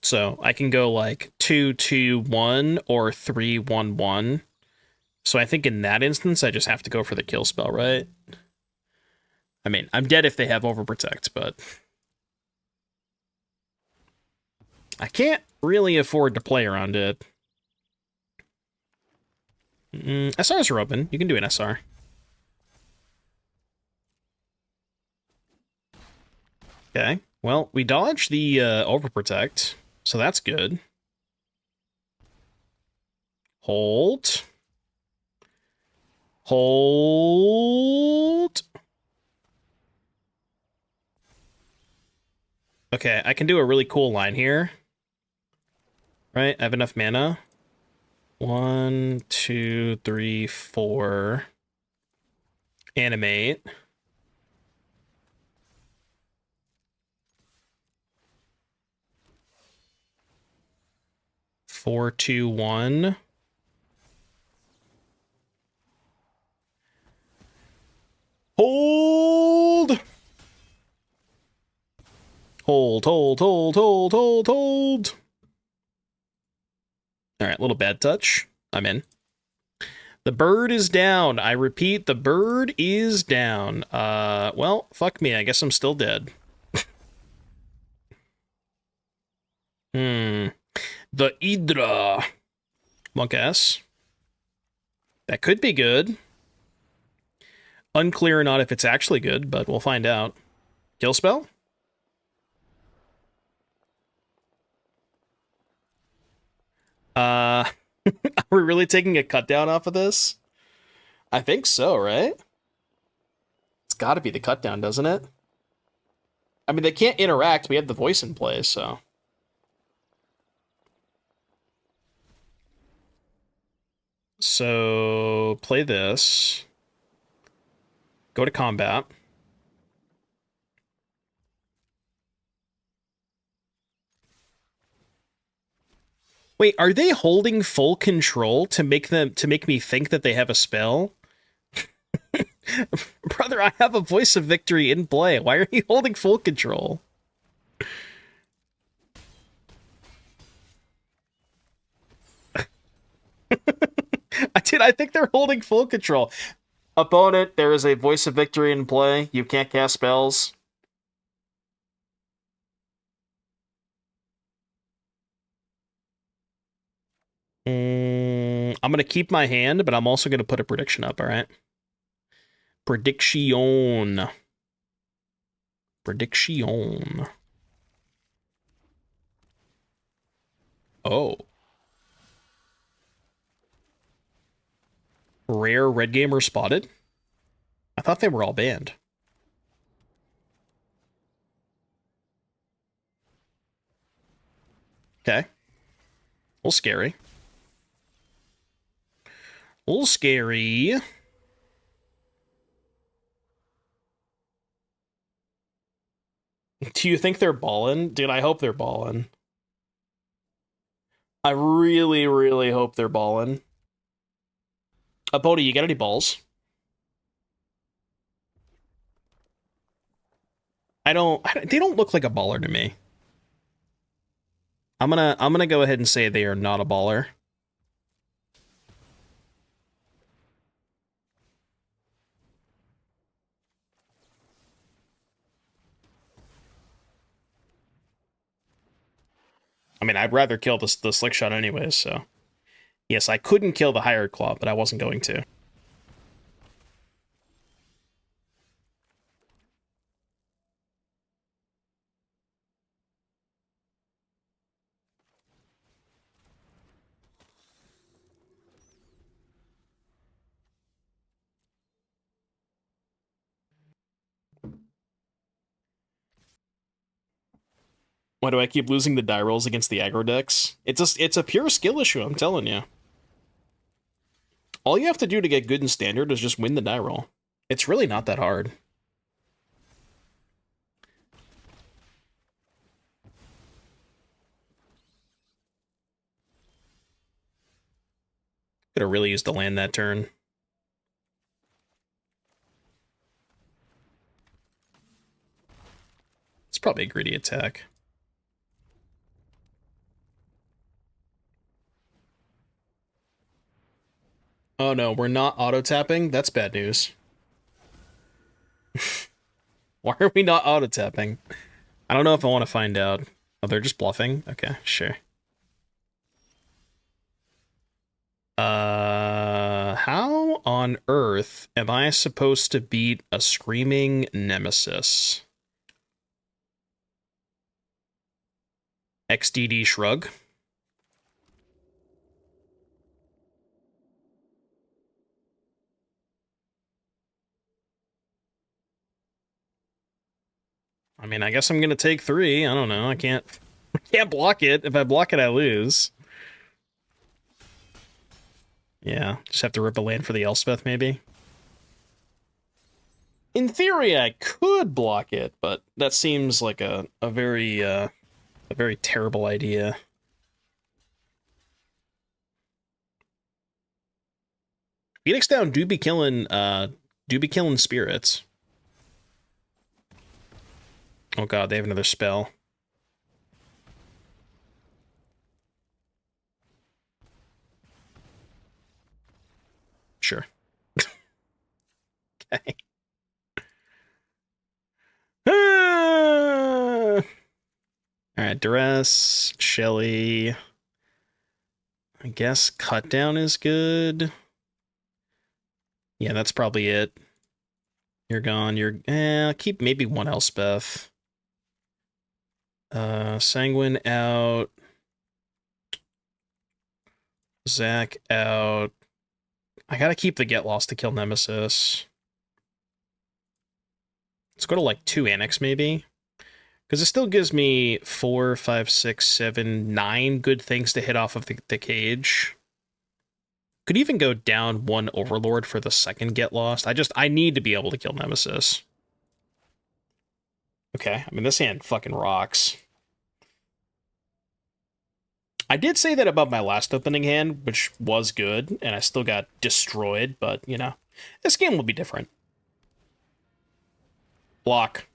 So I can go like 2-2-1 or 3-1-1. So I think in that instance, I just have to go for the kill spell, right? I mean, I'm dead if they have Overprotect, but I can't really afford to play around it. SRs are open. You can do an SR. Okay. Well, we dodged the Overprotect, so that's good. Hold. Hold. Okay, I can do a really cool line here. Right? I have enough mana. 1, 2, 3, 4. Animate. Four, 2, 1. Hold! Hold, hold, hold, hold, hold, hold. All right, little bad touch. I'm in. The bird is down. I repeat, the bird is down. Well, fuck me. I guess I'm still dead. The Hydra. Monk S. That could be good. Unclear or not if it's actually good, but we'll find out. Kill spell? Are we really taking a cut down off of this? I think so, right? It's got to be the cut down, doesn't it? I mean, they can't interact. We have the voice in play, so. So, play this. Go to combat. Wait, are they holding full control to make me think that they have a spell? Brother, I have a Voice of Victory in play. Why are you holding full control? I think they're holding full control. Opponent, there is a Voice of Victory in play. You can't cast spells. I'm going to keep my hand, but I'm also going to put a prediction up, all right? Prediction. Prediction. Oh. Rare red gamer spotted? I thought they were all banned. Okay. A little scary. A little scary. Do you think they're ballin'? Dude, I hope they're ballin'. I really, really hope they're ballin'. Bodhi, you got any balls? They don't look like a baller to me. I'm gonna go ahead and say they are not a baller. I mean, I'd rather kill the slick shot anyways, so. Yes, I couldn't kill the Hired Claw, but I wasn't going to. Why do I keep losing the die rolls against the aggro decks? It's a pure skill issue, I'm telling you. All you have to do to get good in standard is just win the die roll. It's really not that hard. Could have really used to land that turn. It's probably a greedy attack. Oh no, we're not auto-tapping? That's bad news. Why are we not auto-tapping? I don't know if I want to find out. Oh, they're just bluffing? Okay, sure. How on earth am I supposed to beat a screaming nemesis? XDD shrug? I mean, I guess I'm gonna take 3. I don't know. I can't block it. If I block it, I lose. Yeah, just have to rip a land for the Elspeth, maybe. In theory, I could block it, but that seems like a very terrible idea. Phoenix Down do be killing spirits. Oh god, they have another spell. Sure. Okay. Alright, Duress, Shelly. I guess Cut Down is good. Yeah, that's probably it. You're gone. Keep maybe one Elspeth. Sanguine out. Zack out. I gotta keep the Get Lost to kill Nemesis. Let's go to like 2 Annex maybe. Because it still gives me 4, 5, 6, 7, 9 good things to hit off of the cage. Could even go down 1 Overlord for the second Get Lost. I need to be able to kill Nemesis. Okay, I mean, this hand fucking rocks. I did say that about my last opening hand, which was good, and I still got destroyed, but, you know, this game will be different. Block.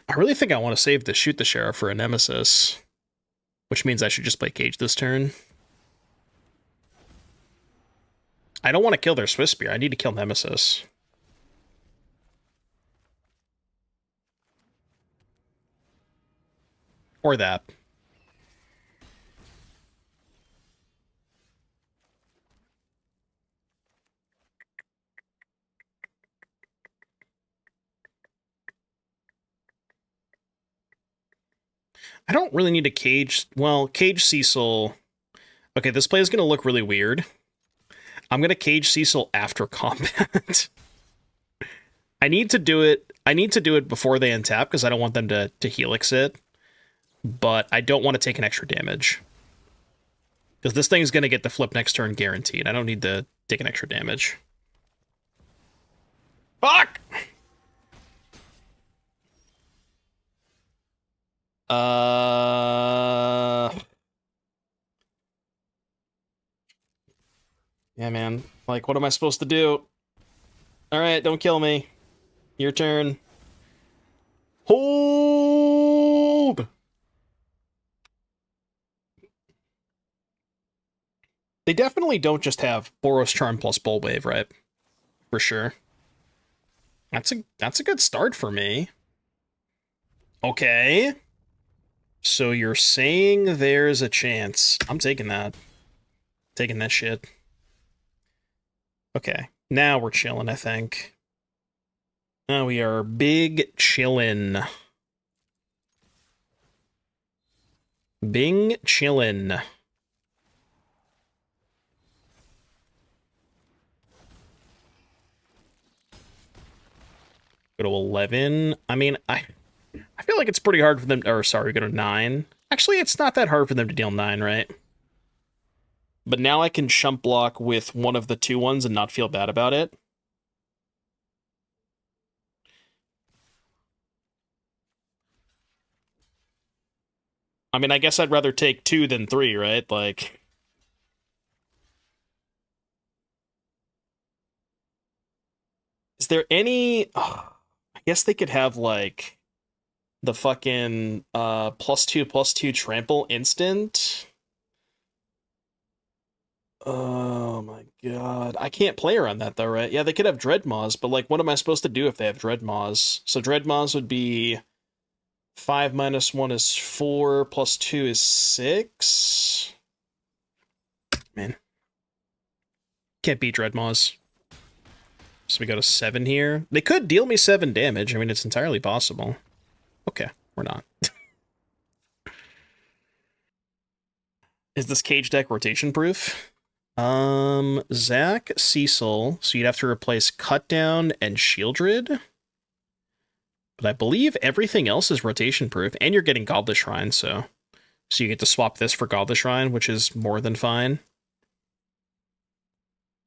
I really think I want to save the Shoot the Sheriff for a Nemesis. which means I should just play Cage this turn. I don't want to kill their Swiss Spear. I need to kill Nemesis. Or that. I don't really need to cage... Well, cage Cecil... Okay, this play is going to look really weird. I'm going to cage Cecil after combat. I need to do it before they untap, because I don't want them to Helix it. But I don't want to take an extra damage. Because this thing is going to get the flip next turn guaranteed. I don't need to take an extra damage. Fuck! Yeah, man. Like, what am I supposed to do? Alright, don't kill me. Your turn. Hold! They definitely don't just have Boros Charm plus Bull Wave, right? For sure. That's a good start for me. Okay. So you're saying there's a chance. I'm taking that. Taking that shit. Okay. Now we're chilling, I think. Now we are big chillin'. Bing chillin'. Go to 11. I mean, I feel like it's pretty hard for them... Or, sorry, go to 9. Actually, it's not that hard for them to deal 9, right? But now I can chump block with one of the 2/1s and not feel bad about it. I mean, I guess I'd rather take 2 than 3, right? Like... Is there any... Oh, I guess they could have, like... The fucking +2/+2 trample instant. Oh my god. I can't play around that though, right? Yeah, they could have Dreadmaws, but like, what am I supposed to do if they have Dreadmaws? So Dreadmaws would be 5 minus 1 is 4, plus 2 is 6. Man. Can't beat Dreadmaws. So we go to 7 here. They could deal me 7 damage. I mean, it's entirely possible. Okay, we're not. Is this cage deck rotation proof? Zack, Cecil, so you'd have to replace Cutdown and Sheoldred. But I believe everything else is rotation proof, and you're getting Godless Shrine, so you get to swap this for Godless Shrine, which is more than fine.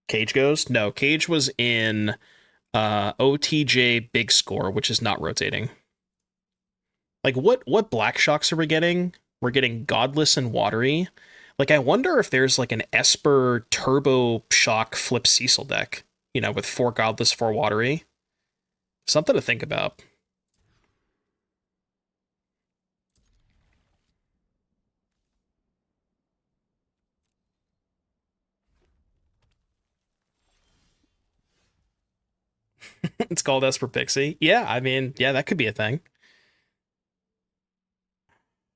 Cage goes? No, Cage was in OTJ Big Score, which is not rotating. Like, what Black Shocks are we getting? We're getting Godless and Watery. Like, I wonder if there's, like, an Esper Turbo Shock Flip Cecil deck, you know, with 4 Godless, 4 Watery. Something to think about. It's called Esper Pixie. Yeah, I mean, yeah, that could be a thing.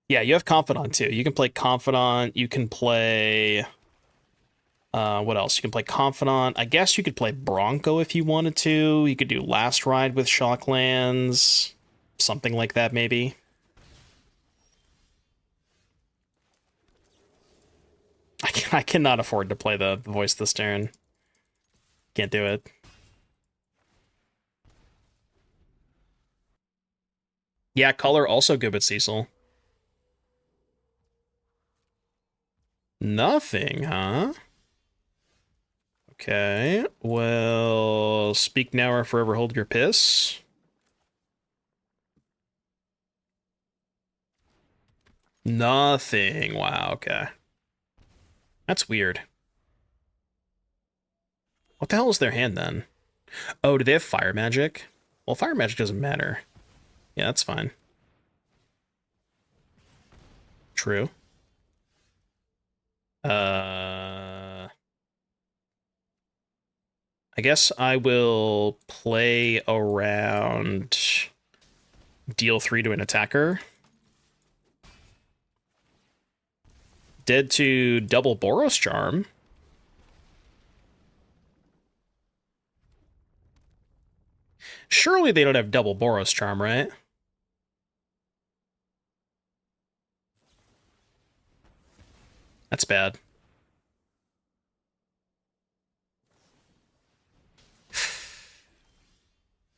Yeah, you have Confidant, too. You can play Confidant, you can play... what else? You can play Confidant. I guess you could play Bronco if you wanted to. You could do Last Ride with Shocklands. Something like that, maybe. I cannot afford to play the voice this turn. Can't do it. Yeah, color also good with Cecil. Nothing, huh? Okay, well, speak now or forever hold your piss. Nothing. Wow, okay. That's weird. What the hell is their hand then? Oh, do they have fire magic? Well, fire magic doesn't matter. Yeah, that's fine. True. I guess I will play around deal 3 to an attacker. Dead to double Boros Charm. Surely they don't have double Boros Charm, right? That's bad.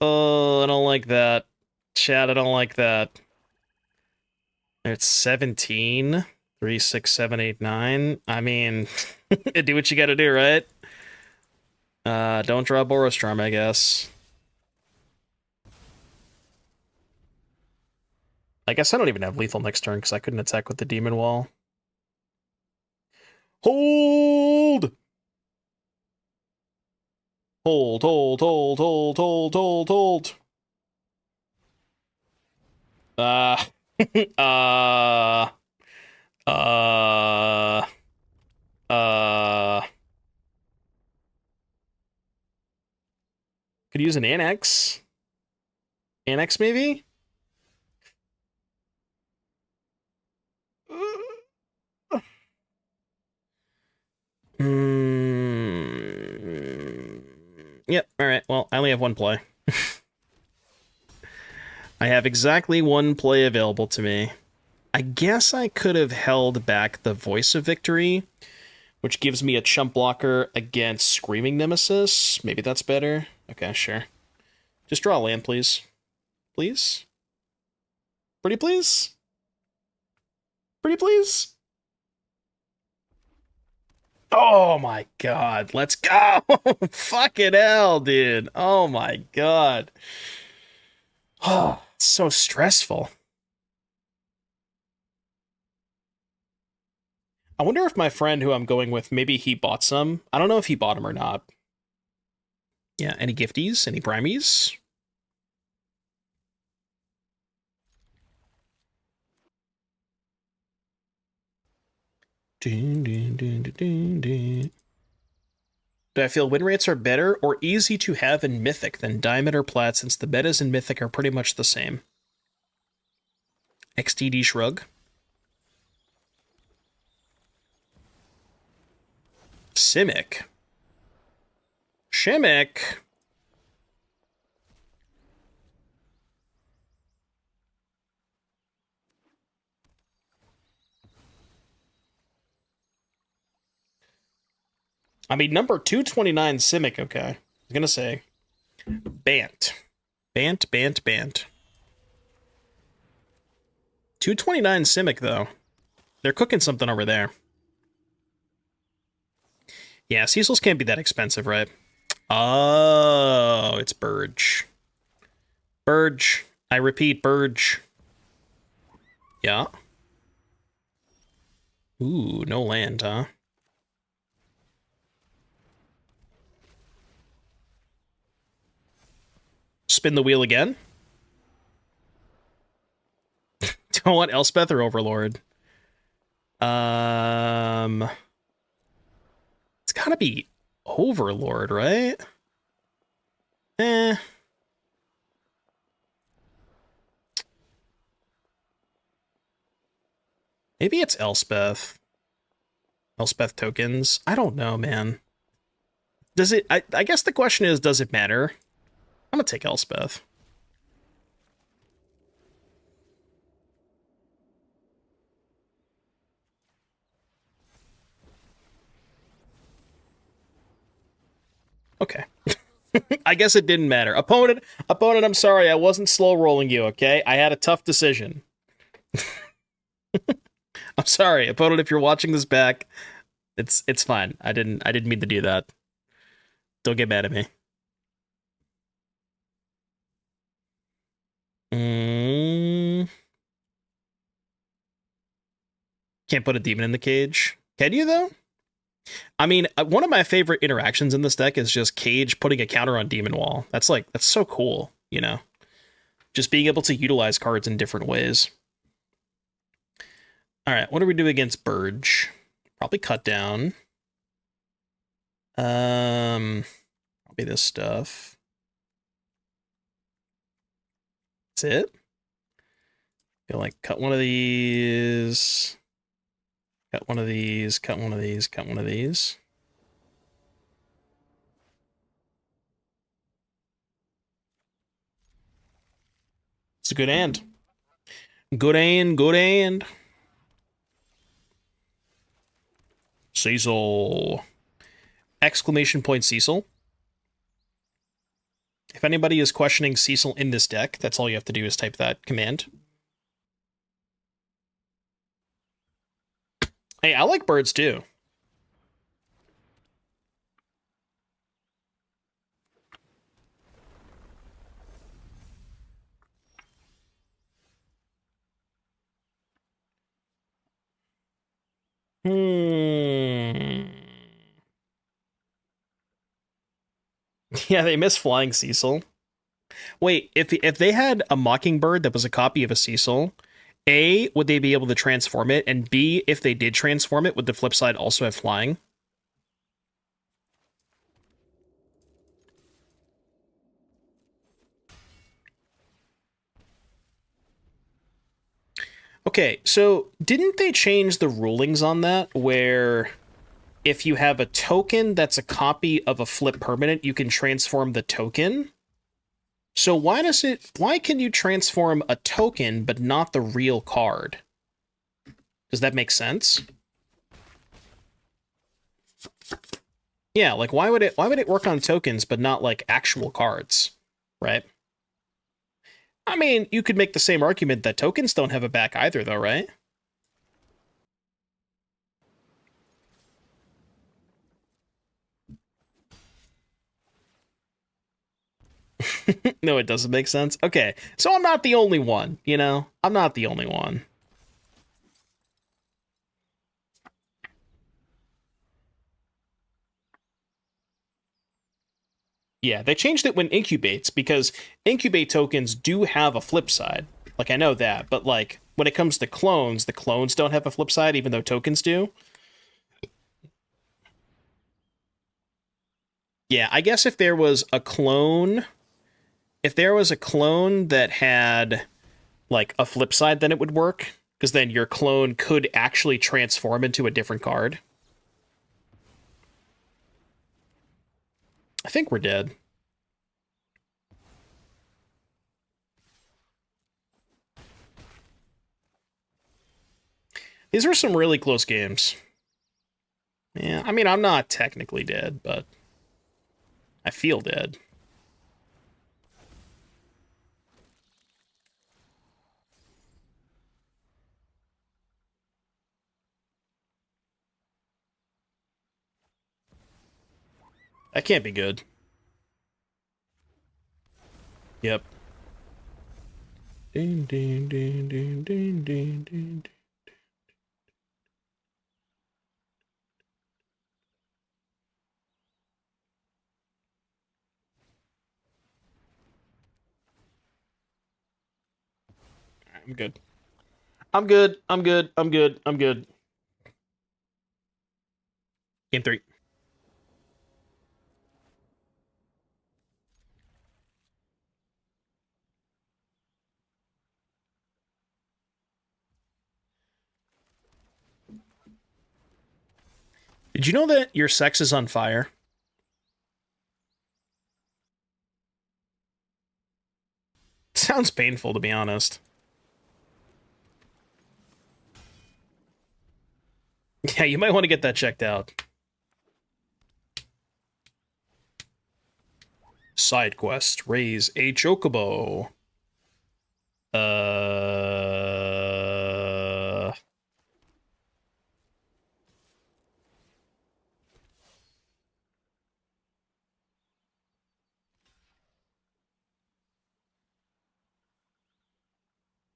Oh, I don't like that. Chat, I don't like that. It's 17. 3, 6, 7, 8, 9. I mean, do what you gotta do, right? Don't draw Boros Charm, I guess. I guess I don't even have lethal next turn because I couldn't attack with the Demon Wall. Hold! Hold, hold, hold, hold, hold, hold, hold. Uh, uh, uh, uh, could use an Annex. Annex, maybe? Yep, alright, well, I only have one play. I have exactly one play available to me. I guess I could have held back the Voice of Victory, which gives me a chump blocker against Screaming Nemesis. Maybe that's better. Okay, sure. Just draw a land, please. Please? Pretty please? Pretty please? Oh my god, let's go! Fucking hell, dude. Oh my god. Oh, it's so stressful. I wonder if my friend who I'm going with, maybe he bought some. I don't know if he bought them or not. Yeah, any gifties? Any primies? Dun, dun, dun, dun, dun, dun. Do I feel win rates are better or easy to have in Mythic than Diamond or Plat, since the betas in Mythic are pretty much the same? XTD Shrug. Simic. Shimmick. I mean, number 229 Simic, okay. I was gonna say. Bant. Bant, Bant, Bant. 229 Simic, though. They're cooking something over there. Yeah, Cecil's can't be that expensive, right? Oh, it's Burge. Burge. I repeat, Burge. Yeah. Ooh, no land, huh? Spin the wheel again? Do I want Elspeth or Overlord? It's gotta be Overlord, right? Eh. Maybe it's Elspeth. Elspeth tokens. I don't know, man. Does it... I guess the question is, does it matter? I'm gonna take Elspeth. Okay. I guess it didn't matter. Opponent, I'm sorry. I wasn't slow rolling you, okay? I had a tough decision. I'm sorry, opponent, if you're watching this back, it's fine. I didn't mean to do that. Don't get mad at me. Can't put a demon in the cage. Can you, though? I mean, one of my favorite interactions in this deck is just Cage putting a counter on Demon Wall. That's so cool, you know? Just being able to utilize cards in different ways. All right, what do we do against Burge? Probably cut down. Probably this stuff. That's it. Feel like cut one of these. Cut one of these, cut one of these, cut one of these. It's a good hand. Good hand, good hand. Cecil. Exclamation point Cecil. If anybody is questioning Cecil in this deck, that's all you have to do is type that command. Hey, I like birds too. Yeah, they miss flying Cecil. Wait, if they had a Mockingbird that was a copy of a Cecil, A, would they be able to transform it? And B, if they did transform it, would the flip side also have flying? Okay, so didn't they change the rulings on that where if you have a token that's a copy of a flip permanent, you can transform the token? So why can you transform a token but not the real card? Does that make sense? Yeah, like why would it work on tokens but not like actual cards, right? I mean, you could make the same argument that tokens don't have a back either though, right? No, it doesn't make sense. Okay, so I'm not the only one, you know? I'm not the only one. Yeah, they changed it when incubates because incubate tokens do have a flip side. Like, I know that, but like, when it comes to clones, the clones don't have a flip side, even though tokens do. Yeah, I guess if there was a clone that had like a flip side, then it would work because then your clone could actually transform into a different card. I think we're dead. These were some really close games. Yeah, I mean, I'm not technically dead, but I feel dead. That can't be good. Yep. Ding, ding, ding, ding, ding, ding, ding. I'm good. I'm good. I'm good. I'm good. I'm good. Game 3. Did you know that your sex is on fire? Sounds painful, to be honest. Yeah, you might want to get that checked out. Side quest. Raise a chocobo.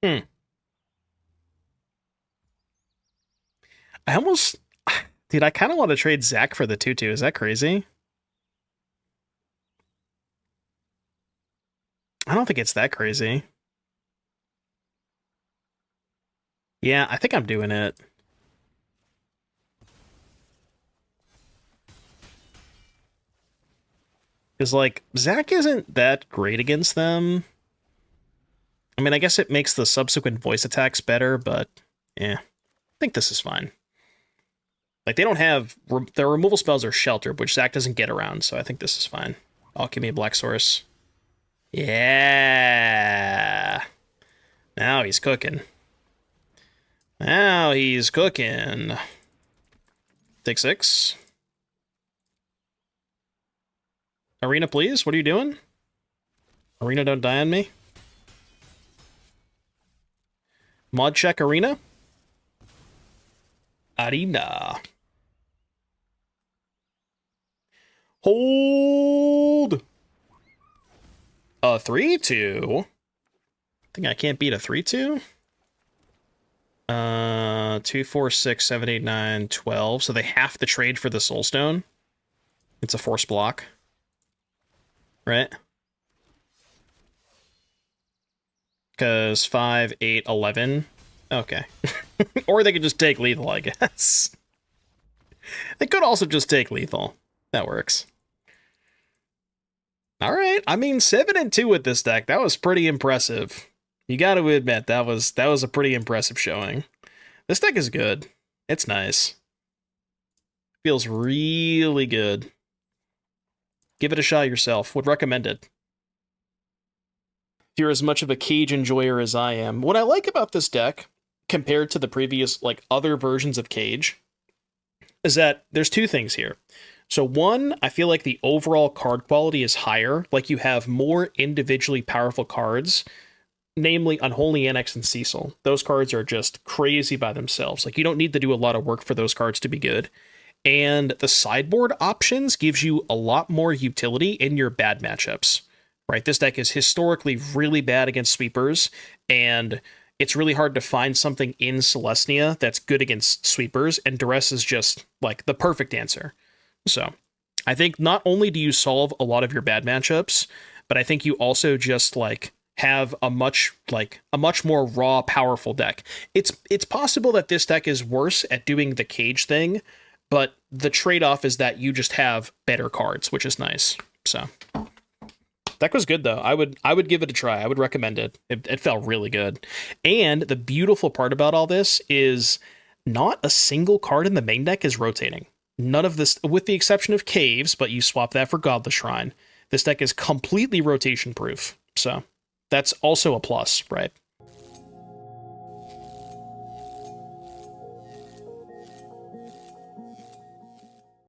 Hmm. I almost... Dude, I kind of want to trade Zack for the 2/2. Is that crazy? I don't think it's that crazy. Yeah, I think I'm doing it. Because, like, Zack isn't that great against them. I mean, I guess it makes the subsequent voice attacks better, but, yeah. I think this is fine. Like, they don't have... Their removal spells are Shelter, which Zack doesn't get around, so I think this is fine. Alchemy of Black Source. Yeah! Now he's cooking. Now he's cooking. Take 6. Arena, please. What are you doing? Arena, don't die on me. Mod check Arena. Arena. Hold. A 3-2. I think I can't beat a 3-2. 2, 4, 6, 7, 8, 9, 12. So they have to trade for the Soulstone. It's a force block. Right? Because 5, 8, 11. Okay. Or they could just take lethal, I guess. They could also just take lethal. That works. All right. I mean, 7-2 with this deck. That was pretty impressive. You got to admit, that was a pretty impressive showing. This deck is good. It's nice. Feels really good. Give it a shot yourself. Would recommend it. If you're as much of a Cage enjoyer as I am, what I like about this deck, compared to the previous, like, other versions of Cage, is that there's two things here. So one, I feel like the overall card quality is higher. Like, you have more individually powerful cards, namely Unholy, Annex, and Cecil. Those cards are just crazy by themselves. Like, you don't need to do a lot of work for those cards to be good. And the sideboard options gives you a lot more utility in your bad matchups, right? This deck is historically really bad against sweepers, and it's really hard to find something in Celestia that's good against sweepers, and Duress is just, like, the perfect answer. So, I think not only do you solve a lot of your bad matchups, but I think you also just, like, have a much more raw, powerful deck. It's possible that this deck is worse at doing the Cage thing, but the trade-off is that you just have better cards, which is nice. So, deck was good, though. I would give it a try. I would recommend it. It felt really good. And the beautiful part about all this is not a single card in the main deck is rotating. None of this, with the exception of Caves, but you swap that for Godless Shrine. This deck is completely rotation-proof. So, that's also a plus, right?